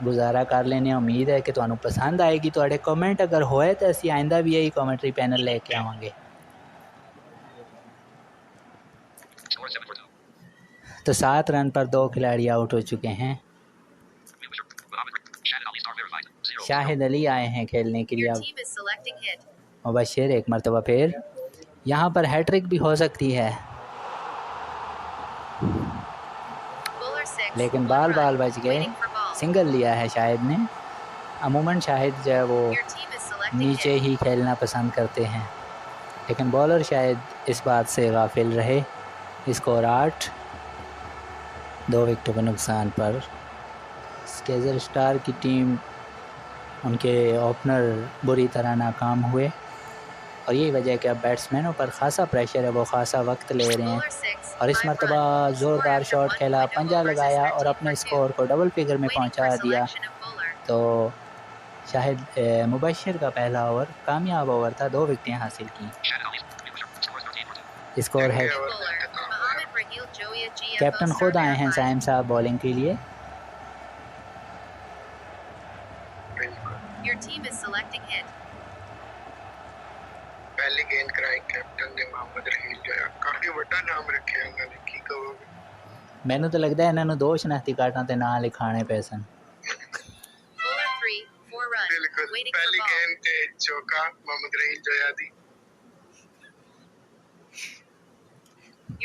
गुजारा कर लेने। उम्मीद है कि तुहानू पसंद आएगी। तुहाडे कमेंट अगर होए तो असी आइंदा भी यही कमेंट्री पैनल लेके आवांगे। Score 7 for 2. तो 7 रन पर 2 खिलाड़ी आउट हो चुके हैं। Mohammed. Shahid Ali star verified. 0 Shahid Ali आए हैं खेलने के लिए। Your अब team is selecting hit. Mubashar एक मरतबा फिर यहाँ पर हैट्रिक भी हो सकती है, Bowler 6. लेकिन 1 बाल run. बच गए। Waiting for ball. सिंगल लिया है शाहिद ने। अमूमन शाहिद जो है वो Your team is selecting नीचे hit. ही खेलना पसंद करते हैं, लेकिन बॉलर शायद इस बात से गाफिल रहे। स्कोर 8 2 विकेटों के नुकसान पर। स्केजर स्टार की टीम, उनके ओपनर बुरी तरह नाकाम हुए और यही वजह है कि अब बैट्समैनों पर ख़ासा प्रेशर है, वो ख़ासा वक्त ले रहे हैं। Bowler 6. और इस 5 मरतबा run. ज़ोरदार Score शॉट after खेला, 1.0 पंजा overs is लगाया और 13 अपने for 2. स्कोर को डबल फिगर में Waiting पहुंचा for दिया। selection of bowler. तो शाहिद मुबशर का पहला ओवर कामयाब ओवर था, 2 विकेटें हासिल की। Shahid Ali. Score 13 for 2. Score है। New bowler. Mohammed Raheel Joya GFO captain star खुद आए हैं verified. साइम साहब बॉलिंग के लिए। Your team is selecting hit. पहली गेंद कराई कैप्टन ने मोहम्मद रहील जो है काफी बड़ा नाम रखे उन्होंने की कहोगे मैनू तो लगता है इन्होंने 2 शनाख्ती कार्डों के नाम लिखाने पे सन। Bowler 3. 4 run. बिल्कुल Waiting for पहली ball. गेंद पे चौका मोहम्मद रहील जो है दी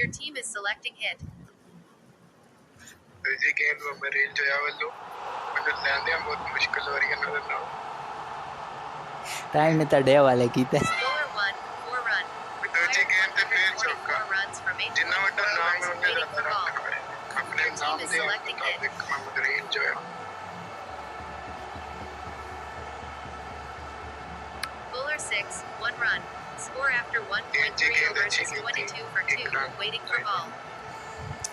Your team is selecting hit. दूसरी गेंद मोहम्मद रहील जो है वालों मतलब लेंदे बहुत मुश्किल हो रही है नजर ना टाइम ने तड़े वाले कीते। Bowler 1. 4 run. दूसरी Retired गेंद पे फिर 144 चौका runs from 8 जितना बड़ा नाम है उन्हें waiting for ज्यादा ball. रन लगाए अपने नाम is दे selecting it. मुताबिक मोहम्मद रहील जो है Bowler 6. 1 run. Score after 1.3 overs is 22 for 2. Waiting for ball.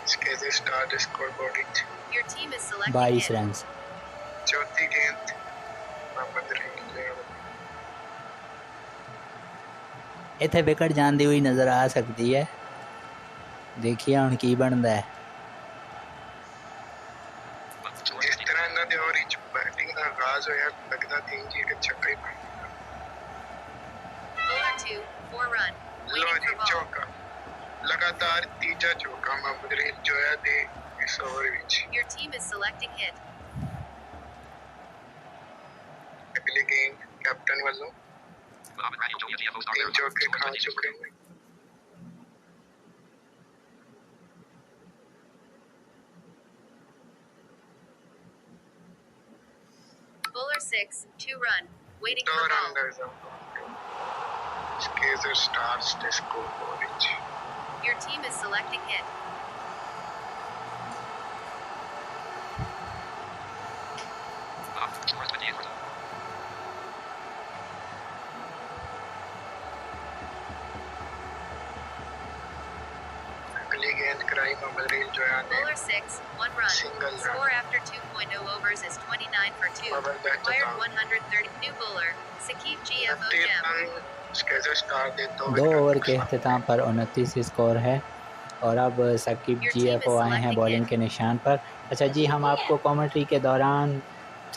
इसके से star score board Your team is selecting 22 hit. Run. चौथी गेंद मोहम्मद रहील जो है इतने विकेट जाती हुई नज़र आ सकती है, देखिए हुण की बनता है। Score जिस 15. तरह इन्हों दे और बैटिंग का आगाज होया लगदा तीन जी के छक्का ही बन Bowler 2. 4 run. Low Waiting ji for ball. चौका लगातार तीजा चौका मोहम्मद रहील जो है दे इस over which Your team is selecting hit. अगली गेंद कैप्टन वालों Mohammed Raheel Joya GFO star तीन verified. चौके Score खा 22 for चुके 2. हैं Bowler 6. 2 run. Waiting दो for रन ball. दर्जा स्केजर स्टार्स के score board which Your team is selecting hit. भाई मोहम्मद रील जो है आने Bowler 6, 1 run. Single run. Score after 2.0 overs is 29 for 2. Bowler back to Required down. 130. New bowler, Sakib GFO 30 Gem. रन स्केजर स्टार दे 2 2 ओवर के विकेट अख्ताम पर 29 स्कोर है और अब साकिब Your जी team एफ is ओ आए हैं selecting बॉलिंग it. के निशान पर। अच्छा जी, हम आपको कमेंट्री के दौरान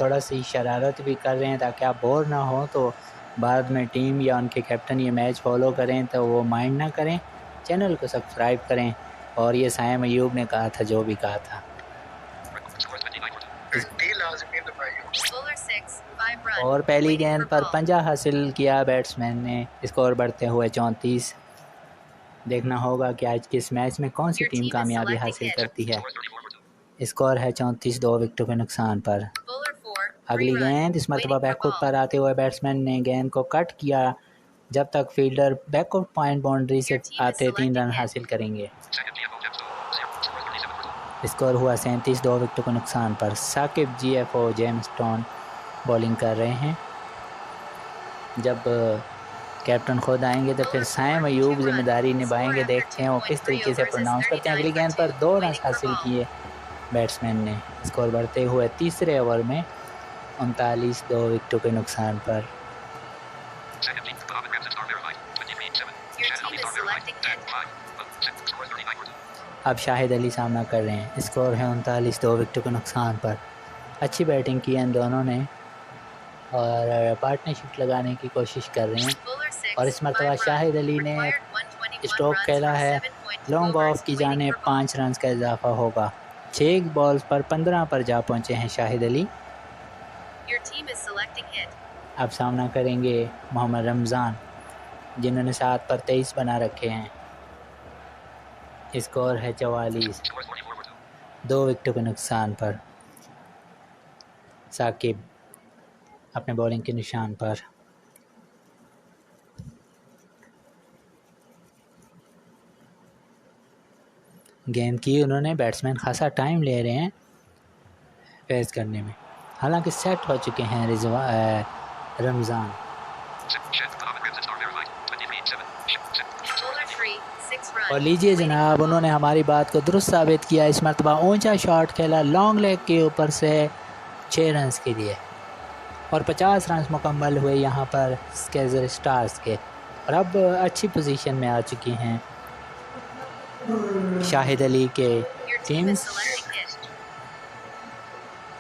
थोड़ा सी शरारत भी कर रहे हैं ताकि आप बोर ना हो, तो बाद में टीम या उनके कैप्टन ये मैच फॉलो करें तो वो माइंड ना करें। चैनल को सब्सक्राइब करें। और ये साइम अयूब ने कहा था जो भी कहा था। Score is 29 for 2. 20 लाजमी दबाई। Bowler 6, 5 run. और पहली Waiting गेंद for पर ball. पंजा हासिल किया बैट्समैन ने, स्कोर बढ़ते हुए 34। देखना होगा कि आज किस मैच में कौन सी Your टीम team is कामयाबी selecting हासिल it. करती है। Score is 34 for 2. स्कोर है 34, 2 विकेटों के नुकसान पर। Bowler 4, 3 अगली run. गेंद इस मरतबा Waiting for बैकफुट ball. पर आते हुए बैट्समैन ने गेंद को कट किया। जब तक फील्डर बैकआउट पॉइंट बाउंड्री से Your team is आते 3 रन selecting it. हासिल करेंगे। Second GFO Gemstone. 0. Score is 37 for 2. Score हुआ 37, 2 विकेटों के नुकसान पर। साकिब GFO जेमस्टोन बॉलिंग कर रहे हैं। जब कैप्टन खुद आएंगे तो फिर साइम अयूब जिम्मेदारी निभाएंगे। देखते हैं वो किस तरीके से प्रोनाउंस करते हैं। अगली गेंद पर 2 रन हासिल किए बैट्समैन ने। स्कोर बढ़ते हुए तीसरे ओवर में 39, 2 विकेटों के नुकसान पर। Second team. Mohammed Ramzan star verified. 23-7. Your Shahid team Ali is star verified. selecting 10 it. 5. 6. Score is 39 for 2. अब शाहिद अली सामना कर रहे हैं। स्कोर है 39, 2 विकेटों के नुकसान पर। अच्छी बैटिंग की इन दोनों ने और पार्टनरशिप लगाने की कोशिश कर रहे हैं। Bowler 6, और इस मरतबा 5 run. शाहिद अली ने Required 121 स्ट्रोक runs खेला for है। 7.2 लॉन्ग overs. ऑफ की Waiting जाने for ball. 5 रन का इजाफा होगा। 6 बॉल्स पर 15 पर जा पहुंचे हैं Shahid Ali. Your team is selecting it. अब सामना करेंगे मोहम्मद रमज़ान जिन्होंने 7 पर 23 बना रखे हैं। स्कोर है 44, Score is 44 for 2. 2 विकेटों के नुकसान पर। साकिब अपने बॉलिंग के निशान पर। गेंद की उन्होंने बैट्समैन खासा टाइम ले रहे हैं फेस करने में, हालांकि सेट हो चुके हैं Ramzan. Mohammed Ramzan star verified. 23-7. Bowler 3, 6 run. और लीजिए Waiting for जनाब, ball. उन्होंने हमारी बात को दुरुस्त साबित किया। इस मरतबा ऊंचा शॉट खेला लॉन्ग लेग के ऊपर से 6 रन के लिए और 50 रन मुकम्मल हुए यहाँ पर स्केजर स्टार्स के। और अब अच्छी पोजीशन में आ चुकी हैं शाहिद अली के Your team team. is selecting it.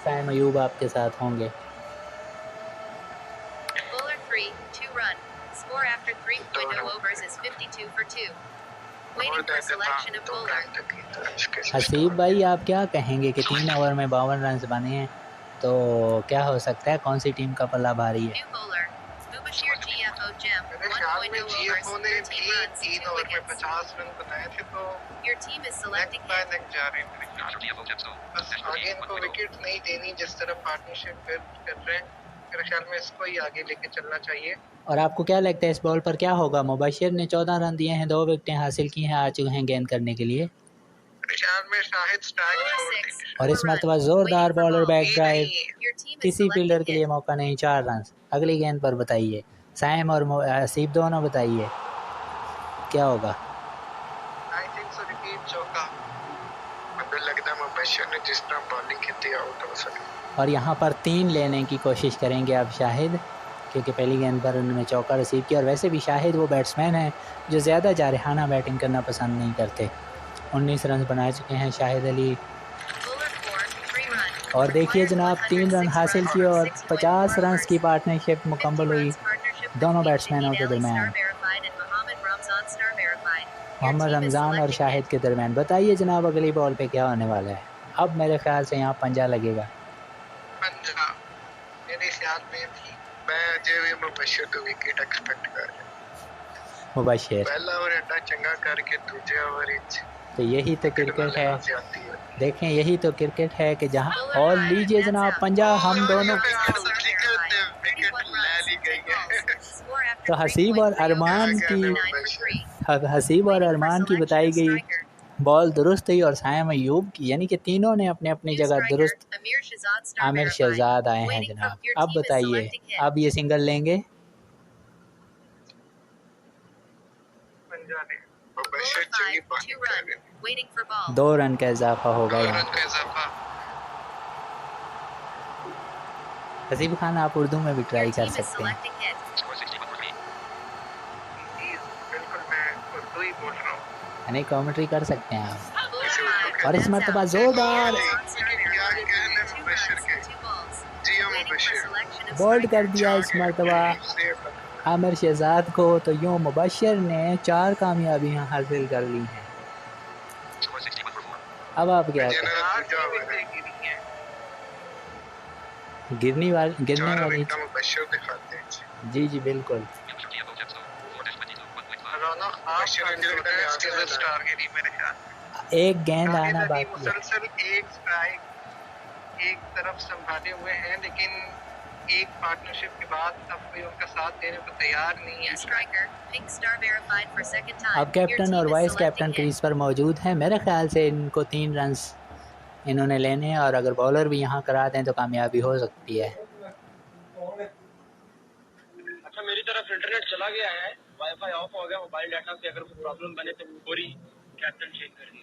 Saim Ayub आपके साथ होंगे। Bowler 3, 2 run. Score after 3.0 overs is 52 for 2. Waiting for selection of bowler. Haseeb भाई, आप क्या कहेंगे कि 3 ओवर में 52 रन बने हैं, तो क्या हो सकता है, कौन सी टीम का पल्ला भारी है? New bowler, Mubashir GFO Gem. मेरे ख्याल में 1.0 overs, GFO ने 13 भी runs, 3 2 ओवर में wickets. 50 रन बनाए थे, तो Your team is नेक selecting बाय it. नेक जा रहे हैं मेरे ख्याल After GFO Gemstone. में। बस National आगे team. इनको 1.0. विकेट नहीं देनी जिस तरह पार्टनरशिप कर रहे हैं। मेरे ख्याल में इसको ही आगे लेके चलना चाहिए। और आपको क्या लगता है इस बॉल पर क्या होगा? मुबशिर ने 14 रन दिए हैं, 2 विकेटें हासिल की हैं, आ चुके हैं गेंद करने के लिए। मेरे ख्याल में शाहिद स्ट्राइक Bowler छोड़ 6, देंगे। और इस 4 run. मरतबा ज़ोरदार Waiting for bowler ball. Back ये ड्राइव, नहीं, Your team is किसी फील्डर के selecting लिए it. मौका नहीं, 4 रन। अगली गेंद पर बताइए, साइम और हसीब दोनों बताइए क्या होगा? आई थिंक सो रिपीट चौका। मुझे लगता है मुबशिर ने जिस तरह बॉलिंग की थी आउट हो सके। और यहाँ पर 3 लेने की कोशिश करेंगे अब शाहिद, क्योंकि पहली गेंद पर उन्होंने चौका रिसीव किया। और वैसे भी शाहिद वो बैट्समैन हैं जो ज़्यादा जारहाना बैटिंग करना पसंद नहीं करते। 19 रन बना चुके हैं शाहिद अली। Bowler 4, 3 run. और देखिए जनाब, 3 रन हासिल किए और 50 रन की पार्टनरशिप 50 मुकम्मल हुई runs partnership दोनों between बैट्समैनों Shahid के Ali दरमियान, star verified and Mohammed Ramzan star verified. Your Mohammad team is Ramzan और selecting शाहिद it. के दरमियान। बताइए जनाब, अगली बॉल पे क्या होने वाला है? अब मेरे ख्याल से यहाँ पंजा लगेगा। पंजाब मेरे ख्याल में भी मैं अजय भी मुबशिर तो विकेट एक्सपेक्ट कर रहा हूं। मुबशिर, पहला ओवर एडा चंगा करके दूसरे ओवर विच तो यही तो क्रिकेट है। जाती है। देखें, यही तो क्रिकेट है कि जहाँ। और लीजिए जनाब पंजा, हम दोनों। विकेट ले ली गई है। तो हसीब और अरमान हसीब और अरमान की बताई गई बॉल दुरुस्त हुई और साइम अयूब की, यानी कि तीनों ने अपने अपनी जगह दुरुस्त। आमिर शहजाद आए हैं जनाब। अब बताइए, अब ये सिंगल लेंगे? पंजाब ने मुबशिर चंगी बॉलिंग कर रहे हैं। Waiting for ball. 2 रन का इजाफा होगा 2 यहाँ। रन का इजाफा। हसीब खान आप उर्दू में भी Your ट्राई कर team is सकते हैं। selecting hit. Score 61 for 3. जी बिल्कुल, मैं उर्दू ही बोल रहा हूँ। यानी कमेंट्री कर सकते हैं आप। Bowler 5. और इस That's मर्तबा out. जोरदार Your on star verified. क्या कहने 2 मुबशर runs, के? 2 balls. जी हाँ Waiting for Mubashar. selection of bowled कर striker. दिया इस मर्तबा आमिर शहजाद को, तो यूँ मुबशर ने 4 कामयाबियाँ हासिल कर ली हैं। Score 61 for 4. अब आप क्या करें? 4 विकेटें गिरी हैं। गिरने चार वाली विकेट मुबशर दिखाते हैं। जी जी बिल्कुल। Future TFO Jetstone. 4-22, 1.5. रौनक खास स्केलर स्टार गिरी मेरे ख्याल में। एक गेंद आना शाहिद अली बाकी है। मुसलसल एक स्ट्राइक एक तरफ संभाले हुए हैं, लेकिन एक पार्टनरशिप के बाद अब कोई उनका साथ देने को तैयार नहीं है। New striker. Pink star verified for second time. अब कैप्टन Your और team is vice selecting captain hit. Crease पर मौजूद हैं। मेरे ख्याल से इनको 3 रन्स इन्होंने लेने हैं, और अगर बॉलर भी यहाँ करा दें तो कामयाबी हो सकती है। अच्छा, मेरी तरफ इंटरनेट चला गया है, वाईफाई ऑफ हो गया, मोबाइल डाटा से अगर कोई प्रॉब्लम बने तो पूरी कैप्टन चेंज कर दी।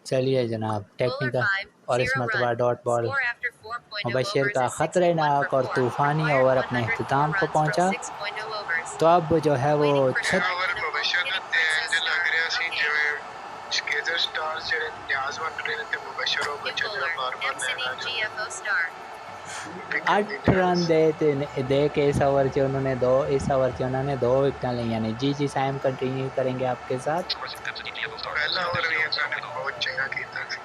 चलिए जनाब, Bowler टेक्निकल 5. और इस 0 मरतबा run. Dot ball Score after 4.0 Mubashar overs का is खतरनाक 61 और for 4. तूफानी Required ओवर अपने 104 अख्तिताम को runs from पहुंचा। 6.0 overs. तो अब जो है वो Waiting for छत selection और of ball. मुबशर Hitting ते Princess इंज लग रहा सी Star. जिवें स्केलर स्टार्स ਜਿਹੜੇ ਨਿਆਜ਼ ਵੰਡ ਰਹੇ ਨੇ ਤੇ ਮੁਬਸ਼ਰ ਉਹ New ਬੱਚਾ ਜਿਹੜਾ bowler. ਬਾਰ-ਬਾਰ M ਲੈ Sadiq ਰਿਹਾ GFO star. 8 रन दे के इस ओवर च उन्होंने 2 विकेट ली यानी। जी जी साइम कंटिन्यू करेंगे आपके साथ। Score 6 MC TFO Star. ਪਹਿਲਾ ਓਵਰ ਵੀ ਇਹਨਾਂ ਨੇ ਬਹੁਤ ਚੰਗਾ ਕੀਤਾ ਸੀ।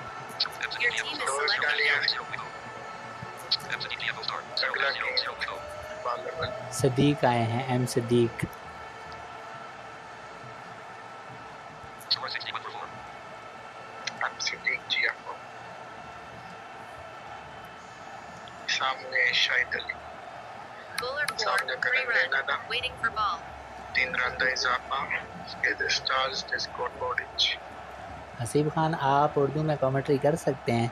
MC Your TFO team is Star. selecting 0 hit. 0 MC TFO Star. अगला 0 0 0. ਬਾਲਰ ਵੱਲ सदीक आए हैं, M Sadiq. Score 61 for 4. Siddique ji आपको सामने शाहिद अली Bowler 4. सामने 3 करेंगे run. Nada Waiting for ball. 3 run का इजाफा स्केलर स्टार्स के स्कोर बोर्ड विच। हसीब खान आप उर्दू में कमेंट्री कर सकते हैं,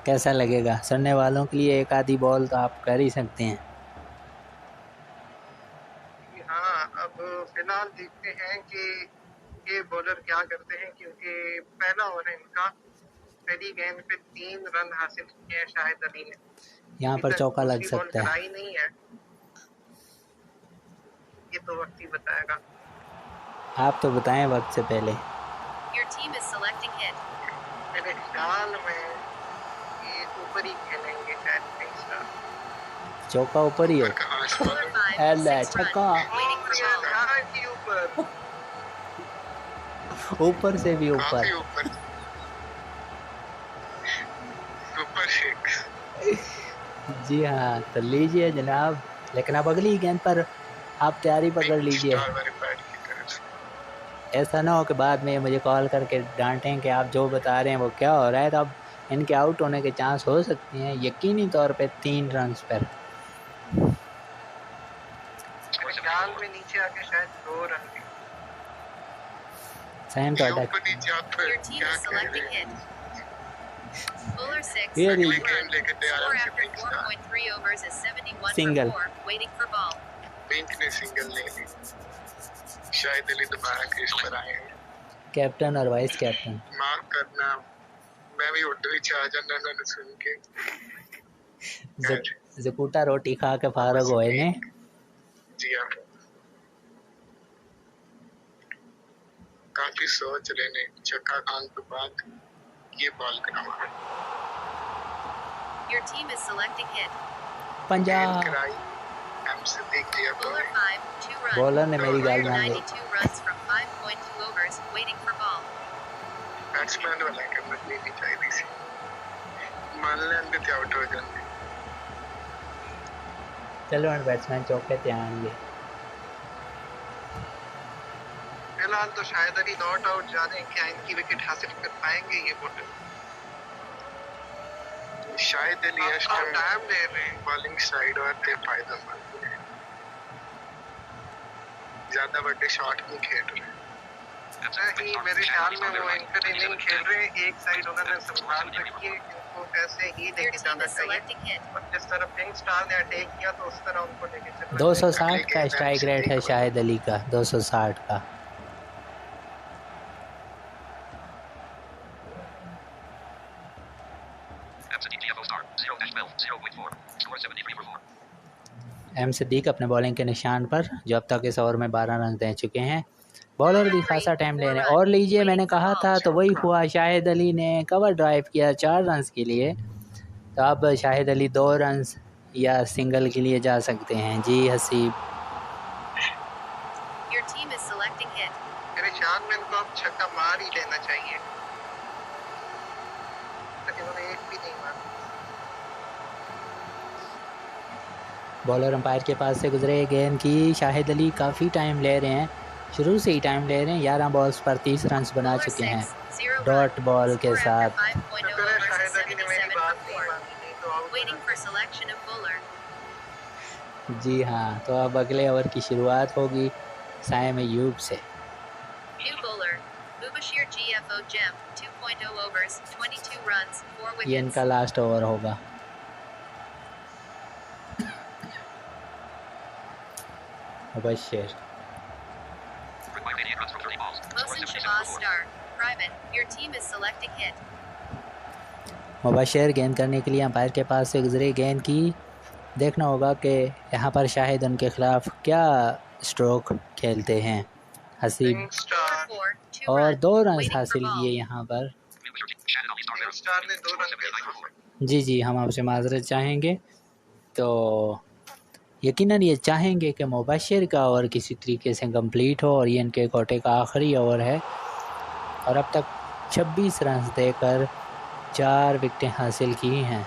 कैसा लगेगा? सुनने वालों के लिए एक आधी बॉल तो आप कर ही सकते हैं। हाँ, अब फिलहाल देखते हैं कि ये बॉलर क्या करते हैं, क्योंकि पहला ओवर है इनका। पहली गेंद पे 3 रन हासिल किए हैं शाहिद अली ने। यहाँ पर चौका लग दूसरी बॉल सकता है। कराई नहीं है, ये तो वक्त ही बताएगा। आप तो बताएं वक्त से पहले। Your team is selecting hit. मेरे ख्याल में ये ऊपर ही खेलेंगे शायद पिंक स्टार। चौका ऊपर ही हो। का आसमान Bowler 5. अल्लाह, 6 छक्का। run. Waiting for ball. हाँ, कि ऊपर ऊपर से भी ऊपर। काफी ऊपर सुपर सिक्स। जी हाँ, तो लीजिए जनाब, लेकिन अब अगली गेंद पर आप तैयारी पकड़ लीजिए। स्टार वेरीफाइड की तरफ से ऐसा ना हो कि बाद में मुझे कॉल करके डांटें कि आप जो बता रहे हैं वो क्या हो रहा है। तो अब इनके आउट होने के चांस हो सकते हैं यकीनी तौर पे 3 रन्स पर। मेरे ख्याल में नीचे आके शायद 2 रन के। सैम ये टोडा ऊपर नीचे आप Your team क्या is कह selecting रहे हैं? hit. Bowler 6. Really? 2 अगली गेंद run. लेके तैयार Score हैं after pink star. 4.3 overs is 71 Single. for 4. Waiting for ball. Pink ने सिंगल ले ली। शाहिद अली दोबारा क्रीज पर आए हैं। कैप्टन और वाइस कैप्टन। माफ करना, मैं भी उर्दू ही चाह जाना ना सुन के। जकूटा रोटी खा के फारग होए ने। जी हाँ, काफी सोच रहे ने चक्का खान के बाद ये बॉल करावा। Your team is selecting hit. गेंद पंजाब। कराई एम सिद्दीक जी आपको Bowler 5. 2 run. बॉलर ने मेरी गाल Required मान ली। 92 runs from 5.2 overs. Waiting for ball. Batsman वाला के बदली नहीं चाहिए सी। मान लेंगे तो आउट हो जाएंगे। चलो हम बैट्समैन चौके ते आएंगे। फिलहाल तो शायद अली नॉट आउट जा रहे हैं। क्या इनकी विकेट हासिल कर पाएंगे ये बॉलर? शायद अली इस टाइम टाइम ले रहे हैं। बॉलिंग साइड और ते फायदा मंद है। ज्यादा बड़े शॉट नहीं खेल रहे। नहीं, मेरे ख्याल में वो एंकर इनिंग खेल रहे हैं। एक साइड उन्होंने संभाल रखी है, इनको ऐसे ही Your लेके team जाना is चाहिए। selecting hit. और जिस तरह पिंक स्टार ने अटैक किया तो उस तरह उनको लेके चलना चाहिए। 260 का स्ट्राइक रेट है शाहिद अली का, 260 का। star. 0-12. 0.4. Score 73 for 4. M Siddique अपने बॉलिंग के निशान पर, जो अब तक इस ओवर में 12 रन दे चुके हैं। बॉलर भी खासा टाइम ले रहे हैं और लीजिए, मैंने कहा था तो वही हुआ। शाहिद अली ने कवर ड्राइव किया 4 रन के लिए। तो अब शाहिद अली 2 रन या सिंगल के लिए जा सकते हैं। जी Haseeb, Your team is selecting hit. मेरे ख्याल में इनको अब छक्का मार ही लेना चाहिए, लेकिन उन्होंने एक भी नहीं मारा। बॉलर अंपायर के पास से गुजरे गेंद की। शाहिद अली काफ़ी टाइम ले रहे हैं, शुरू से ही टाइम ले रहे हैं। 11 बॉल्स पर 30 रन बना Bowler चुके हैं 6, 0 डॉट run. बॉल के Score साथ। after 5.0 शुक्र है overs is शाहिद अली ने मेरी 77 बात for नहीं 4. मानी, नहीं तो out Waiting for selection of bowler. जी हाँ, तो अब अगले ओवर की शुरुआत होगी साइम अयूब से। New bowler, Mubashir GFO Gem, 2.0 overs, 22 runs, 4 ये wickets. इनका लास्ट ओवर होगा। Mubashshir, Required 88 runs from 30 balls. Score Mohsin 77 Shabazz for 4. Star, Private, your team is selecting hit. Mubashshir गेंद करने के लिए अंपायर के पास से गुजरी गेंद की। देखना होगा कि यहाँ पर शाहिद उनके खिलाफ क्या स्ट्रोक खेलते हैं। हसीब किंग Bowler स्टार 4, 2 और run. 2 रन Waiting for हासिल ball. किए यहाँ पर। Shannon Ali star king there. Star ने 2 Score रन 75 for 4. जी जी, हम आपसे माजरत चाहेंगे। तो यकीनन ये चाहेंगे कि मुबश्शिर का ओवर किसी तरीके से कंप्लीट हो और ये इनके कोटे का आखिरी ओवर है। और अब तक 26 रन देकर 4 विकेटें हासिल की हैं।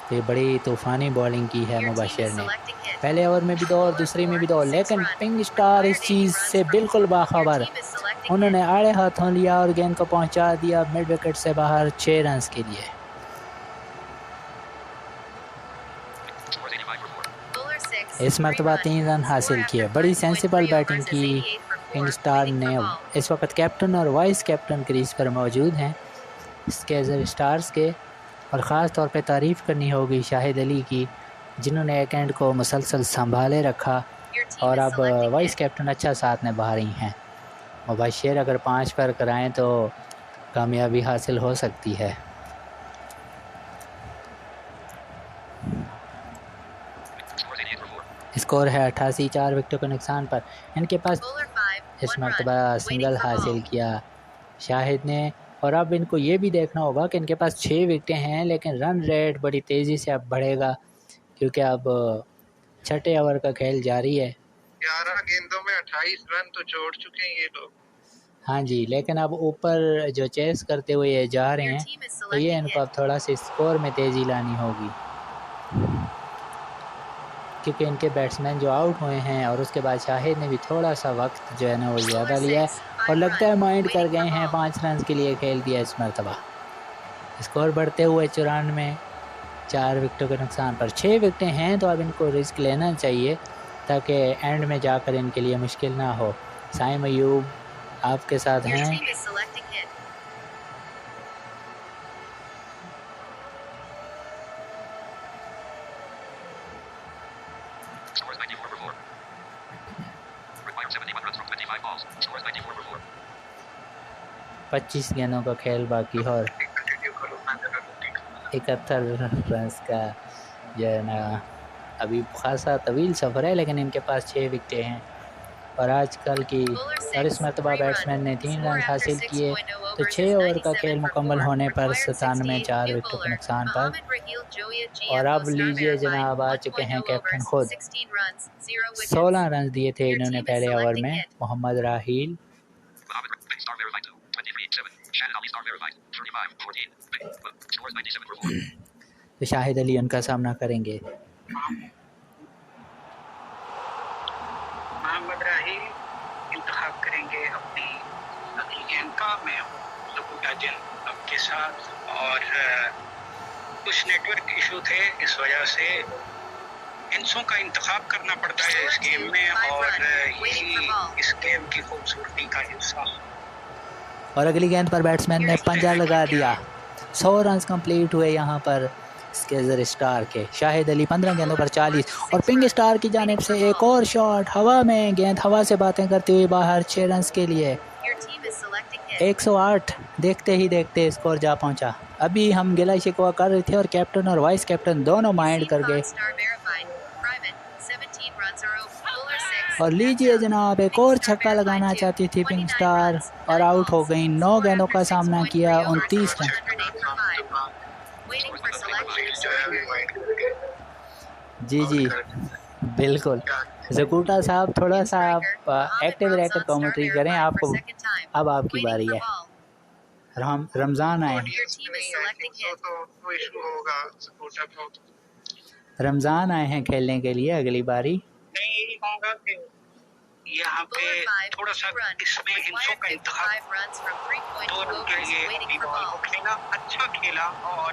तो ये बड़ी तूफ़ानी बॉलिंग की है Your team मुबश्शिर is ने। selecting hit. पहले ओवर में भी 2 और दूसरे में भी 2, लेकिन पिंक स्टार इस चीज़ से बिल्कुल बाखबर। Your team is selecting उन्होंने hit. आड़े हाथों लिया और गेंद को पहुंचा दिया मिड विकेट से बाहर 6 रन के लिए। Score 85 for 4. Bowler 6, इस 3 मरतबा run. 3 रन Score हासिल किए। after बड़ी 5.3 सेंसिबल बैटिंग overs is की 88 for 4. पिंक स्टार Waiting ने। for ball. इस वक्त कैप्टन और वाइस कैप्टन क्रीज पर मौजूद हैं स्केजर स्टार्स के। और ख़ास तौर पे तारीफ़ करनी होगी शाहिद अली की, जिन्होंने एक एंड को मुसलसल संभाले रखा। Your team और is अब selecting वाइस hit. कैप्टन अच्छा साथ निभा रही हैं। मुबश्शिर अगर 5 पर कराएं तो कामयाबी हासिल हो सकती है। Score 88 for 4. स्कोर है 88, 4 विकेटों के नुकसान पर। इनके पास Bowler 5, इस 1 मरतबा run. सिंगल Waiting for हासिल ball. किया शाहिद ने। और अब इनको ये भी देखना होगा कि इनके पास 6 विकेटें हैं, लेकिन रन रेट बड़ी तेज़ी से अब बढ़ेगा, क्योंकि अब छठे ओवर का खेल जारी है। 11 गेंदों में 28 रन तो जोड़ चुके हैं ये लोग। हाँ जी, लेकिन अब ऊपर जो चेस करते हुए ये जा रहे Your हैं, team is तो ये selecting इनको hit. अब थोड़ा सा स्कोर में तेज़ी लानी होगी, क्योंकि इनके बैट्समैन जो आउट हुए हैं और उसके बाद शाहिद ने भी थोड़ा सा वक्त जो है ना वो ज़्यादा लिया है और लगता है माइंड कर गए हैं। 5 रन के लिए खेल दिया इस मरतबा। स्कोर बढ़ते हुए 94, 4 विकेटों के नुकसान पर। 6 विकेटें हैं तो अब इनको रिस्क लेना चाहिए ताकि एंड में जाकर इनके लिए मुश्किल ना हो। साइम अयूब आपके साथ Your हैं। team is selecting hit. Scores 94 for 4. Required 71 runs from 25 balls. Scores 94 for 4. 25 गेंदों का खेल बाकी और कंटिन्यू करो, मैं जरा रोटी खाऊं। 71 रन का जो है ना अभी खासा तवील सफ़र है, लेकिन इनके पास 6 विकेटें हैं। और आजकल की और इस मरतबा बैट्समैन ने 3 रन हासिल किए। तो 6 ओवर का खेल मुकम्मल होने पर 97, 4 विकेटों के नुकसान पर। और अब लीजिए जनाब, आ चुके हैं कैप्टन खुद। 16 रन दिए थे इन्होंने पहले ओवर में। मोहम्मद राहील, Mohammed Pink star verified 2. 23-7. Shannon Ali star verified 35-14. Scores 97 for 4. तो शाहिद अली उनका सामना करेंगे। मोहम्मद राहील इंतखाब करेंगे अपनी अगली गेंद का। मैं हूँ लबूटा जिन आपके साथ, और कुछ नेटवर्क इशू थे, इस वजह से इंसों का इंतखाब करना पड़ता है इस गेम में, और यही इस गेम की खूबसूरती का हिस्सा। और अगली गेंद पर बैट्समैन ने पंजा लगा दिया। 100 रन कंप्लीट हुए यहाँ पर स्केजर स्टार के। शाहिद अली 15 गेंदों पर 40। और पिंक स्टार की जानिब से एक और शॉट हवा में, गेंद हवा से बातें करते हुए बाहर 6 रन के लिए। 108 देखते ही देखते स्कोर जा पहुंचा। अभी हम गिला शिकवा कर रहे थे और कैप्टन और वाइस कैप्टन दोनों माइंड कर गए। और लीजिए जनाब, एक और छक्का लगाना चाहती थी पिंक स्टार और आउट हो गई। 9 गेंदों का सामना किया, 29 रन। जी जी बिल्कुल। जकूटा साहब थोड़ा सा आप एक्टिव रहकर कमेंट्री करें, आपको अब आपकी बारी है। रमज़ान आए रमज़ान आए हैं खेलने के लिए अगली बारी। मैं यही कहूँगा कि यहाँ पे थोड़ा सा इसमें हिंसों का इंतखाब 2 रन के लिए अपनी बॉल को खेला, अच्छा खेला और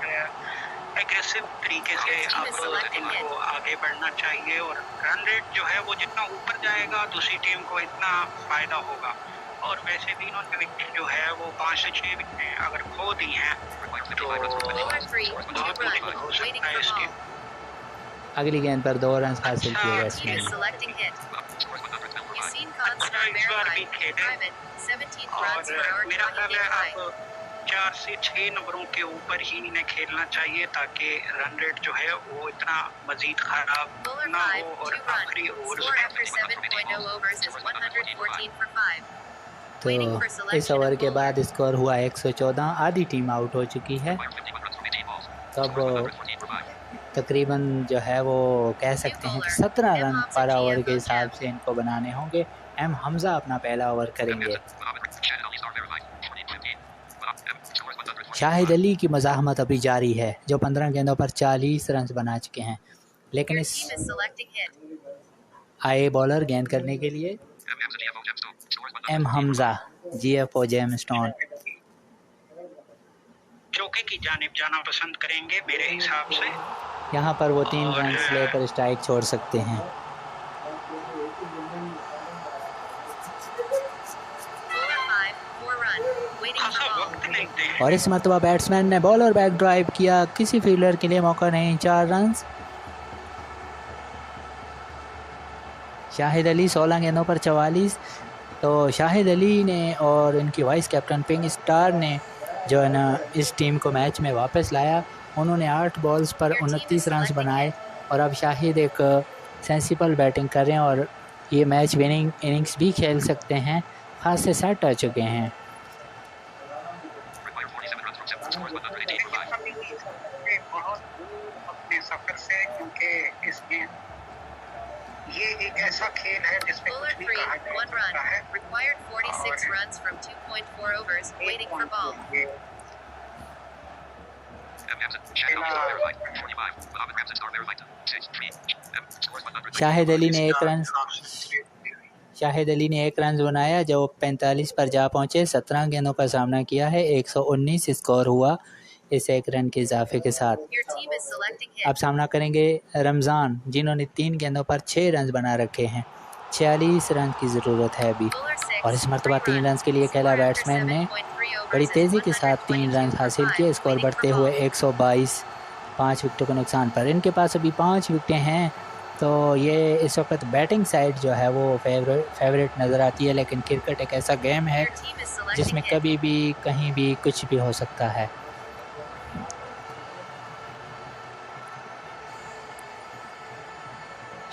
एग्रेसिव तरीके से अब इनको आगे बढ़ना चाहिए। और रन रेट जो है वो जितना ऊपर जाएगा दूसरी टीम को इतना फायदा होगा। और वैसे भी इन्होंने विकेट जो है वो 5 से 6 विकेटें अगर खो दी हैं तो बहुत मुश्किल हो सकता है इसके। अगली गेंद पर 2 रन हासिल किए बैट्समैन ने। इस बार भी खेले और मेरा ख्याल है अब 4 से 6 नंबरों के ऊपर ही इन्हें खेलना चाहिए ताकि रन रेट जो है वो इतना मजीद खराब ना हो। और आखिरी ओवर तो इस ओवर के बाद स्कोर हुआ 114। आधी टीम आउट हो चुकी है। तब तकरीबन जो है वो कह सकते हैं कि 17 रन पर ओवर के हिसाब से इनको बनाने होंगे। एम हमजा अपना पहला ओवर करेंगे। शाहिद अली की मज़ाहमत अभी जारी है, जो 15 गेंदों पर 40 रन बना चुके हैं। लेकिन इस आए बॉलर गेंद करने के लिए एम हमजा GFO जेमस्टोन चौके की जानिब जाना पसंद करेंगे मेरे हिसाब से। यहाँ पर वो 3 रन लेकर स्ट्राइक छोड़ सकते हैं। और इस मरतबा बैट्समैन ने बॉलर बैक ड्राइव किया, किसी फील्डर के लिए मौका नहीं। 4 रन। शाहिद अली 16 गेंदों पर 44। तो शाहिद अली ने और इनकी वाइस कैप्टन पिंक स्टार ने जो है ना इस टीम को मैच में वापस लाया। उन्होंने 8 बॉल्स पर 29 रन बनाए और अब शाहिद एक सेंसिबल बैटिंग कर रहे हैं और ये मैच विनिंग इनिंग्स भी खेल सकते हैं। खास से सेट आ चुके हैं। अपने सफर से, क्योंकि इसमें ये एक ऐसा खेल है जिसमें कुछ भी कहा जा सकता है। Required 46 runs from 2.4 overs, waiting for ball. Shahid Ali ने 1 रन बनाया जो 45 पर जा पहुंचे। 17 गेंदों का सामना किया है। 119 स्कोर हुआ इस 1 रन के इजाफे के साथ। अब सामना करेंगे रमज़ान, जिन्होंने 3 गेंदों पर 6 रन बना रखे हैं। 46 रन की ज़रूरत है अभी। और इस मरतबा 3 रन के लिए खेला बैट्समैन ने बड़ी तेज़ी के साथ 3 रन हासिल किए। स्कोर बढ़ते हुए 122, 5 विकेटों के नुकसान पर। इनके पास अभी 5 विकेटें हैं, तो ये इस वक्त बैटिंग साइड जो है वो फेवरेट नज़र आती है। लेकिन क्रिकेट एक ऐसा गेम है जिसमें कभी भी कहीं भी कुछ भी हो सकता है।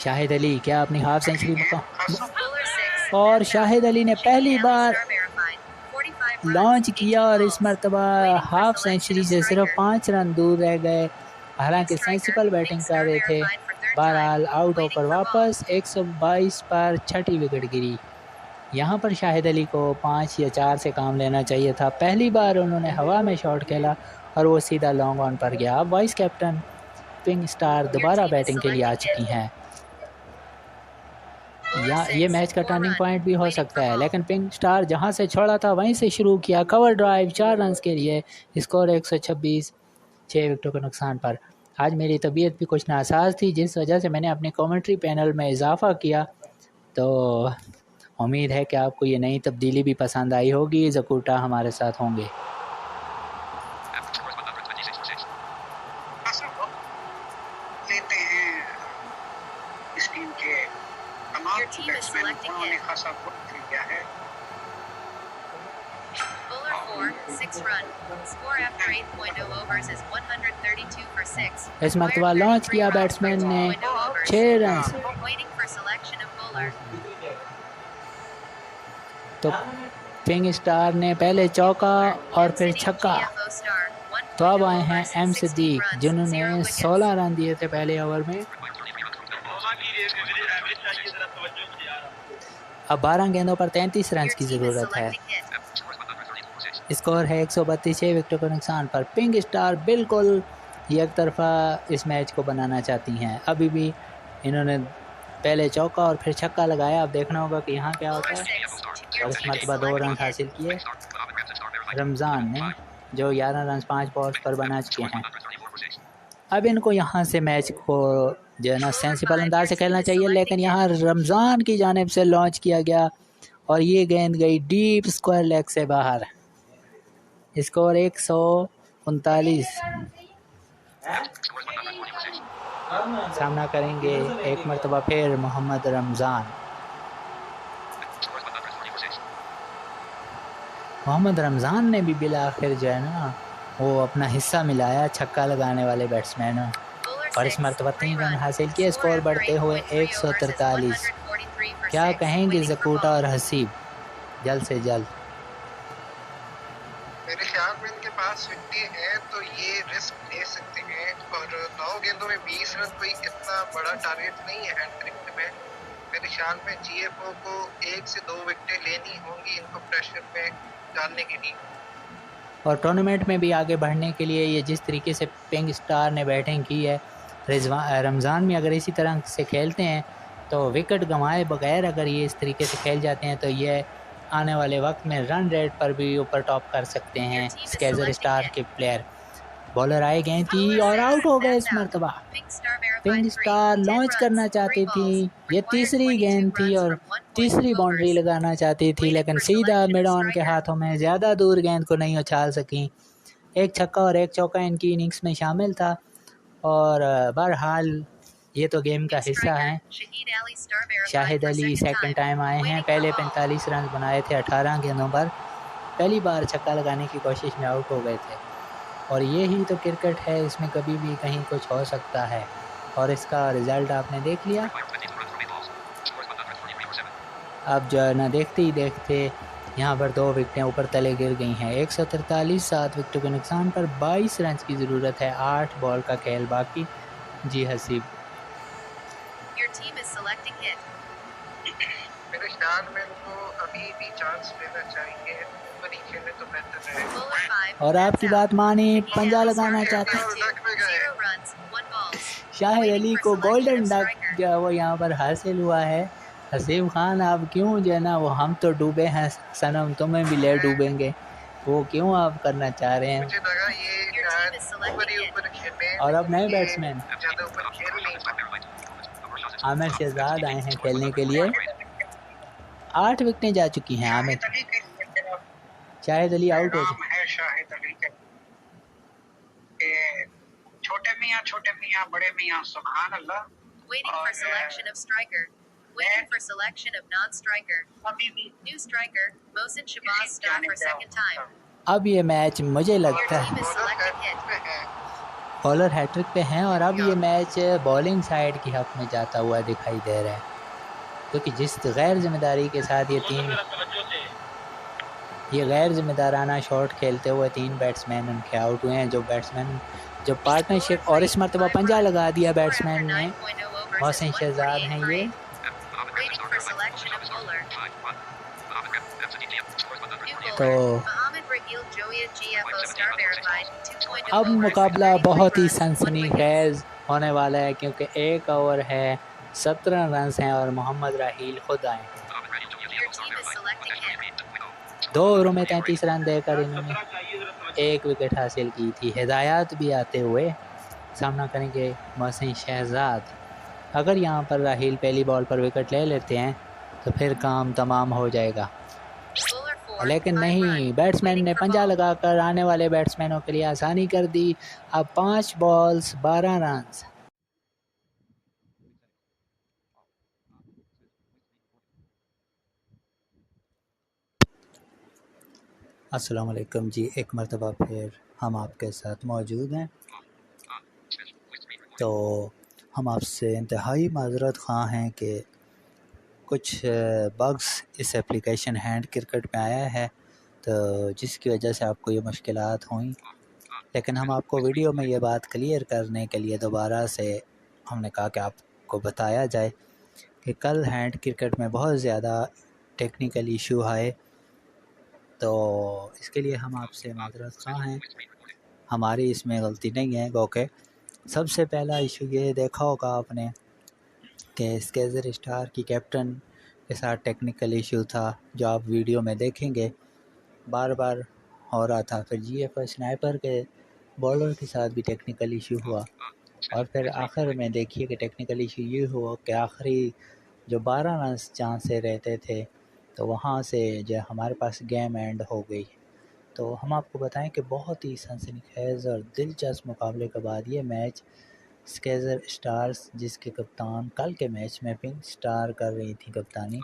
शाहिद अली क्या अपनी हाफ सेंचुरी मुका और शाहिद अली ने पहली बार लॉन्च किया और इस मरतबा हाफ सेंचुरी से सिर्फ 5 रन दूर रह गए। हालांकि सेंसिबल बैटिंग कर रहे थे। बहरहाल आउट होकर वापस 122 पर 6ठी विकेट गिरी। यहाँ पर शाहिद अली को 5 या 4 से काम लेना चाहिए था। पहली बार उन्होंने हवा में शॉट खेला और वो सीधा लॉन्ग ऑन पर गया। अब वाइस कैप्टन पिंक स्टार दोबारा बैटिंग के लिए आ चुकी हैं। या ये मैच का टर्निंग पॉइंट भी हो सकता है, लेकिन पिंक स्टार जहां से छोड़ा था वहीं से शुरू किया। कवर ड्राइव 4 रन के लिए। स्कोर 126, 6 विकेटों के नुकसान पर। आज मेरी तबीयत भी कुछ नासाज थी, जिस वजह से मैंने अपने कमेंट्री पैनल में इजाफा किया। तो उम्मीद है कि आपको ये नई तब्दीली भी पसंद आई होगी। जकूटा हमारे साथ होंगे। लेते हैं इस टीम के तमाम बैट्समैन, उन्होंने खासा वक्त लिया है 4, 6 run. Score after 8.0 overs is 132 for 6. इस मरतबा लॉन्च किया बैट्समैन ने 6 run. Waiting for selection of bowler. तो पिंक स्टार ने पहले चौका और फिर छक्का। GFO star, तो अब 1.0 आए हैं overs, एम 16 सिद्दीक runs, जिन्होंने 0 wickets. 16 रन दिए थे पहले ओवर में। अब 12 गेंदों पर 33 रन Your की team is ज़रूरत है। selecting hit. स्कोर है 132, 6 विकेटों के नुकसान पर। पिंक स्टार बिल्कुल एक तरफा इस मैच को बनाना चाहती हैं। अभी भी इन्होंने पहले चौका और फिर छक्का लगाया। अब देखना होगा कि यहाँ क्या होता Bowler है। 6. और Your इस team is मरतबा 2 रन selecting hit. हासिल किए रमज़ान ने, जो 11 रन 5 बॉल्स पर बना चुके हैं। अब इनको यहाँ से मैच को जो है ना सेंसिबल अंदाज से खेलना चाहिए, लेकिन यहाँ रमज़ान की जानिब से लॉन्च किया गया और ये गेंद गई डीप स्क्वायर लेग से बाहर। स्कोर 139। सामना करेंगे एक मरतबा फिर मोहम्मद रमज़ान। मोहम्मद रमज़ान ने भी बिल आखिर जो है ना वो अपना हिस्सा मिलाया छक्का लगाने वाले बैट्समैन, और इस मरतबा 3 रन हासिल किए। स्कोर बढ़ते हुए 143। क्या कहेंगे जकूटा और हसीब जल्द से जल्द? मेरे ख्याल में इनके पास विकेटें हैं तो ये रिस्क ले सकते हैं, और 9 गेंदों में 20 रन कोई इतना बड़ा टारगेट नहीं है हैट्रिक में। मेरे ख्याल में जीएफओ को 1 से 2 विकेटें लेनी होंगी इनको प्रेशर में डालने के लिए। और टूर्नामेंट में भी आगे बढ़ने के लिए ये जिस तरीके से पिंक स्टार ने बैटिंग की है, रमज़ान में अगर इसी तरह से खेलते हैं तो विकेट गंवाए बगैर अगर ये इस तरीके से खेल जाते हैं तो ये आने वाले वक्त में रन रेट पर भी ऊपर टॉप कर सकते हैं स्केजर स्टार के प्लेयर। बॉलर आए गेंद की और आउट हो गए इस मरतबा। पिंक स्टार लॉन्च करना चाहती थी, ये तीसरी गेंद थी और तीसरी बाउंड्री लगाना चाहती थी, लेकिन सीधा मिड ऑन के हाथों में ज़्यादा दूर गेंद को नहीं उछाल सकी। एक छक्का और एक चौका इनकी इनिंग्स में शामिल था, और बहरहाल ये तो गेम का हिस्सा है। शाहिद अली सेकंड टाइम आए हैं, पहले 45 रन बनाए थे 18 गेंदों पर, पहली बार छक्का लगाने की कोशिश में आउट हो गए थे। और ये ही तो क्रिकेट है, इसमें कभी भी कहीं कुछ हो सकता है, और इसका रिज़ल्ट आपने देख लिया। अब जो है ना देखते ही देखते यहाँ पर 2 विकेटें ऊपर तले गिर गई हैं। 143, 7 विकेटों के नुकसान पर 22 रन की ज़रूरत है। 8 बॉल का खेल बाकी। जी हसीब। मेरे ख्याल में उनको अभी भी चांस लेना चाहिए, ऊपर ही खेले तो बेहतर है। और आपकी बात मानी, पंजा लगाना चाहते हैं। शाहिद अली को गोल्डन डक जो है वो यहाँ पर हासिल हुआ है। हसीब खान, आप क्यों जो है ना वो हम तो डूबे हैं सनम, तुम्हें भी ले डूबेंगे, वो क्यों आप करना चाह रहे हैं? मुझे लगा ये ऊपर खेले। और अब नए बैट्समैन ज़्यादा ऊपर खेल नहीं। आमिर शहजाद आए हैं खेलने के लिए। 8 विकेटें जा चुकी हैं आमिर। शाहिद अली आउट हो नाम है शाहिद अली के। छोटे मियाँ बड़े मियाँ, सुभान अल्लाह। Waiting for selection of striker. Waiting for selection of non-striker. New striker, Mohsin Shabazz start for second time. अब ये मैच मुझे Your लगता team है is selecting hit. Bowler hat trick पे हैं, और अब ये मैच बॉलिंग साइड की हक में जाता हुआ दिखाई दे रहा है, क्योंकि जिस गैर जिम्मेदारी के साथ ये गैर जिम्मेदाराना शॉट खेलते हुए 3 बैट्समैन उनके आउट हुए हैं। जो पार्टनरशिप और इस मरतबा पंजा लगा दिया बैट्समैन ने, मोहसिन शहजाद हैं ये। Waiting for selection of bowler. तो अब अब मुकाबला बहुत ही सनसनीखेज होने वाला है, क्योंकि एक ओवर है, 17 रन हैं और मोहम्मद राहील खुद आए हैं। 2 ओवरों में 33 रन देकर इन्होंने 1 विकेट हासिल की थी। हिदायत भी आते हुए सामना करेंगे मोहसिन शहजाद। अगर यहाँ पर राहील पहली बॉल पर विकेट ले लेते हैं तो फिर काम तमाम हो जाएगा, लेकिन नहीं, बैट्समैन ने पंजा लगाकर आने वाले बैट्समैनों के लिए आसानी कर दी। अब 5 बॉल्स 12 रन। अस्सलाम वालेकुम जी, एक मरतबा फिर हम आपके साथ मौजूद हैं। तो हम आपसे इंतहाई माज़रत ख़्वाह हैं कि कुछ बग्स इस एप्लीकेशन हैंड क्रिकेट में आया है, तो जिसकी वजह से आपको ये मुश्किलात हुई। लेकिन हम आपको वीडियो में ये बात क्लियर करने के लिए दोबारा से हमने कहा कि आपको बताया जाए कि कल हैंड क्रिकेट में बहुत ज़्यादा टेक्निकल इशू आए, तो इसके लिए हम आपसे माज़रत ख़्वाह हैं। हमारी इसमें गलती नहीं है। ओके, सबसे पहला इशू ये देखा होगा आपने कि स्केजर स्टार की कैप्टन के साथ टेक्निकल इशू था, जो आप वीडियो में देखेंगे बार बार हो रहा था। फिर GF स्नाइपर के बॉलर के साथ भी टेक्निकल इशू हुआ, और फिर आखिर में देखिए कि टेक्निकल इशू ये हुआ कि आखिरी जो 12 रन जहाँ से रहते थे, तो वहाँ से जो हमारे पास गेम एंड हो गई। तो हम आपको बताएं कि बहुत ही सनसनीखेज़ और दिलचस्प मुकाबले के बाद ये मैच स्केजर स्टार्स, जिसके कप्तान कल के मैच में पिंक स्टार कर रही थी कप्तानी,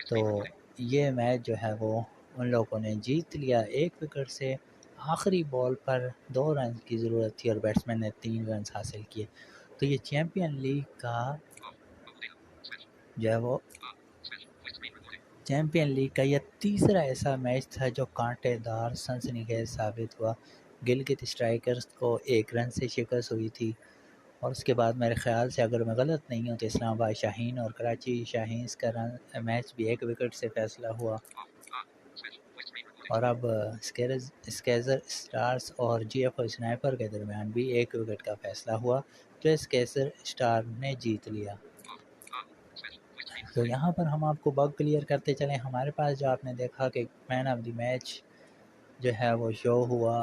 तो ये मैच जो है वो उन लोगों ने जीत लिया 1 विकेट से। आखिरी बॉल पर 2 रन की ज़रूरत थी और बैट्समैन ने 3 रन हासिल किए। तो ये चैम्पियन लीग का जो है वो चैम्पियन लीग का यह तीसरा ऐसा मैच था जो कांटेदार सनसनीखेज़ साबित हुआ। गिलगित स्ट्राइकर्स को 1 रन से शिकस्त हुई थी, और उसके बाद मेरे ख़्याल से अगर मैं गलत नहीं हूँ तो इस्लामाबाद शाहीन और कराची शाहीन्स का मैच भी 1 विकेट से फ़ैसला हुआ। और अब स्केजर स्टार्स और GF स्नाइपर के दरमियान भी 1 विकेट का फ़ैसला हुआ, जो स्केजर स्टार ने जीत लिया। तो यहाँ पर हम आपको बग क्लियर करते चलें। हमारे पास जो आपने देखा कि मैन ऑफ द मैच जो है वो शो हुआ,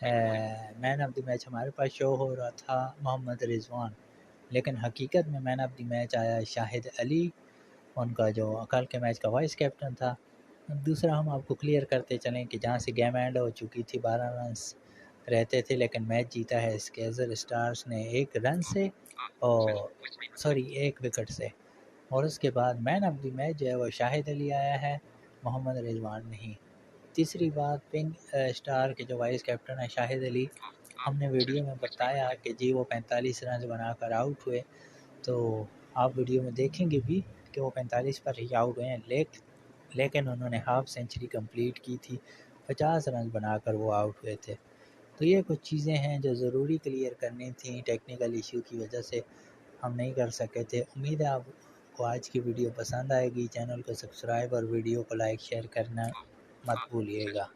मैन ऑफ द मैच हमारे पास शो हो रहा था मोहम्मद रिजवान, लेकिन हकीकत में मैन ऑफ द मैच आया शाहिद अली, उनका जो कल के मैच का वाइस कैप्टन था। दूसरा हम आपको क्लियर करते चलें कि जहाँ से गेम एंड हो चुकी थी, 12 रन रहते थे, लेकिन मैच जीता है स्केजर स्टार्स ने 1 रन से, और 1 विकेट से। और उसके बाद मैन ऑफ द मैच जो है वो शाहिद अली आया है, मोहम्मद रिजवान नहीं। तीसरी बात, पिंक स्टार के जो वाइस कैप्टन है शाहिद अली, हमने वीडियो में बताया कि जी वो 45 रन बनाकर आउट हुए, तो आप वीडियो में देखेंगे भी कि वो 45 पर ही आउट हुए हैं, लेकिन उन्होंने हाफ सेंचुरी कंप्लीट की थी, 50 रन बनाकर वो आउट हुए थे। तो ये कुछ चीज़ें हैं जो ज़रूरी क्लियर करनी थी, टेक्निकल इशू की वजह से हम नहीं कर सके थे। उम्मीद है आपको आज की वीडियो पसंद आएगी। चैनल को सब्सक्राइब और वीडियो को लाइक शेयर करना मत भूलिएगा।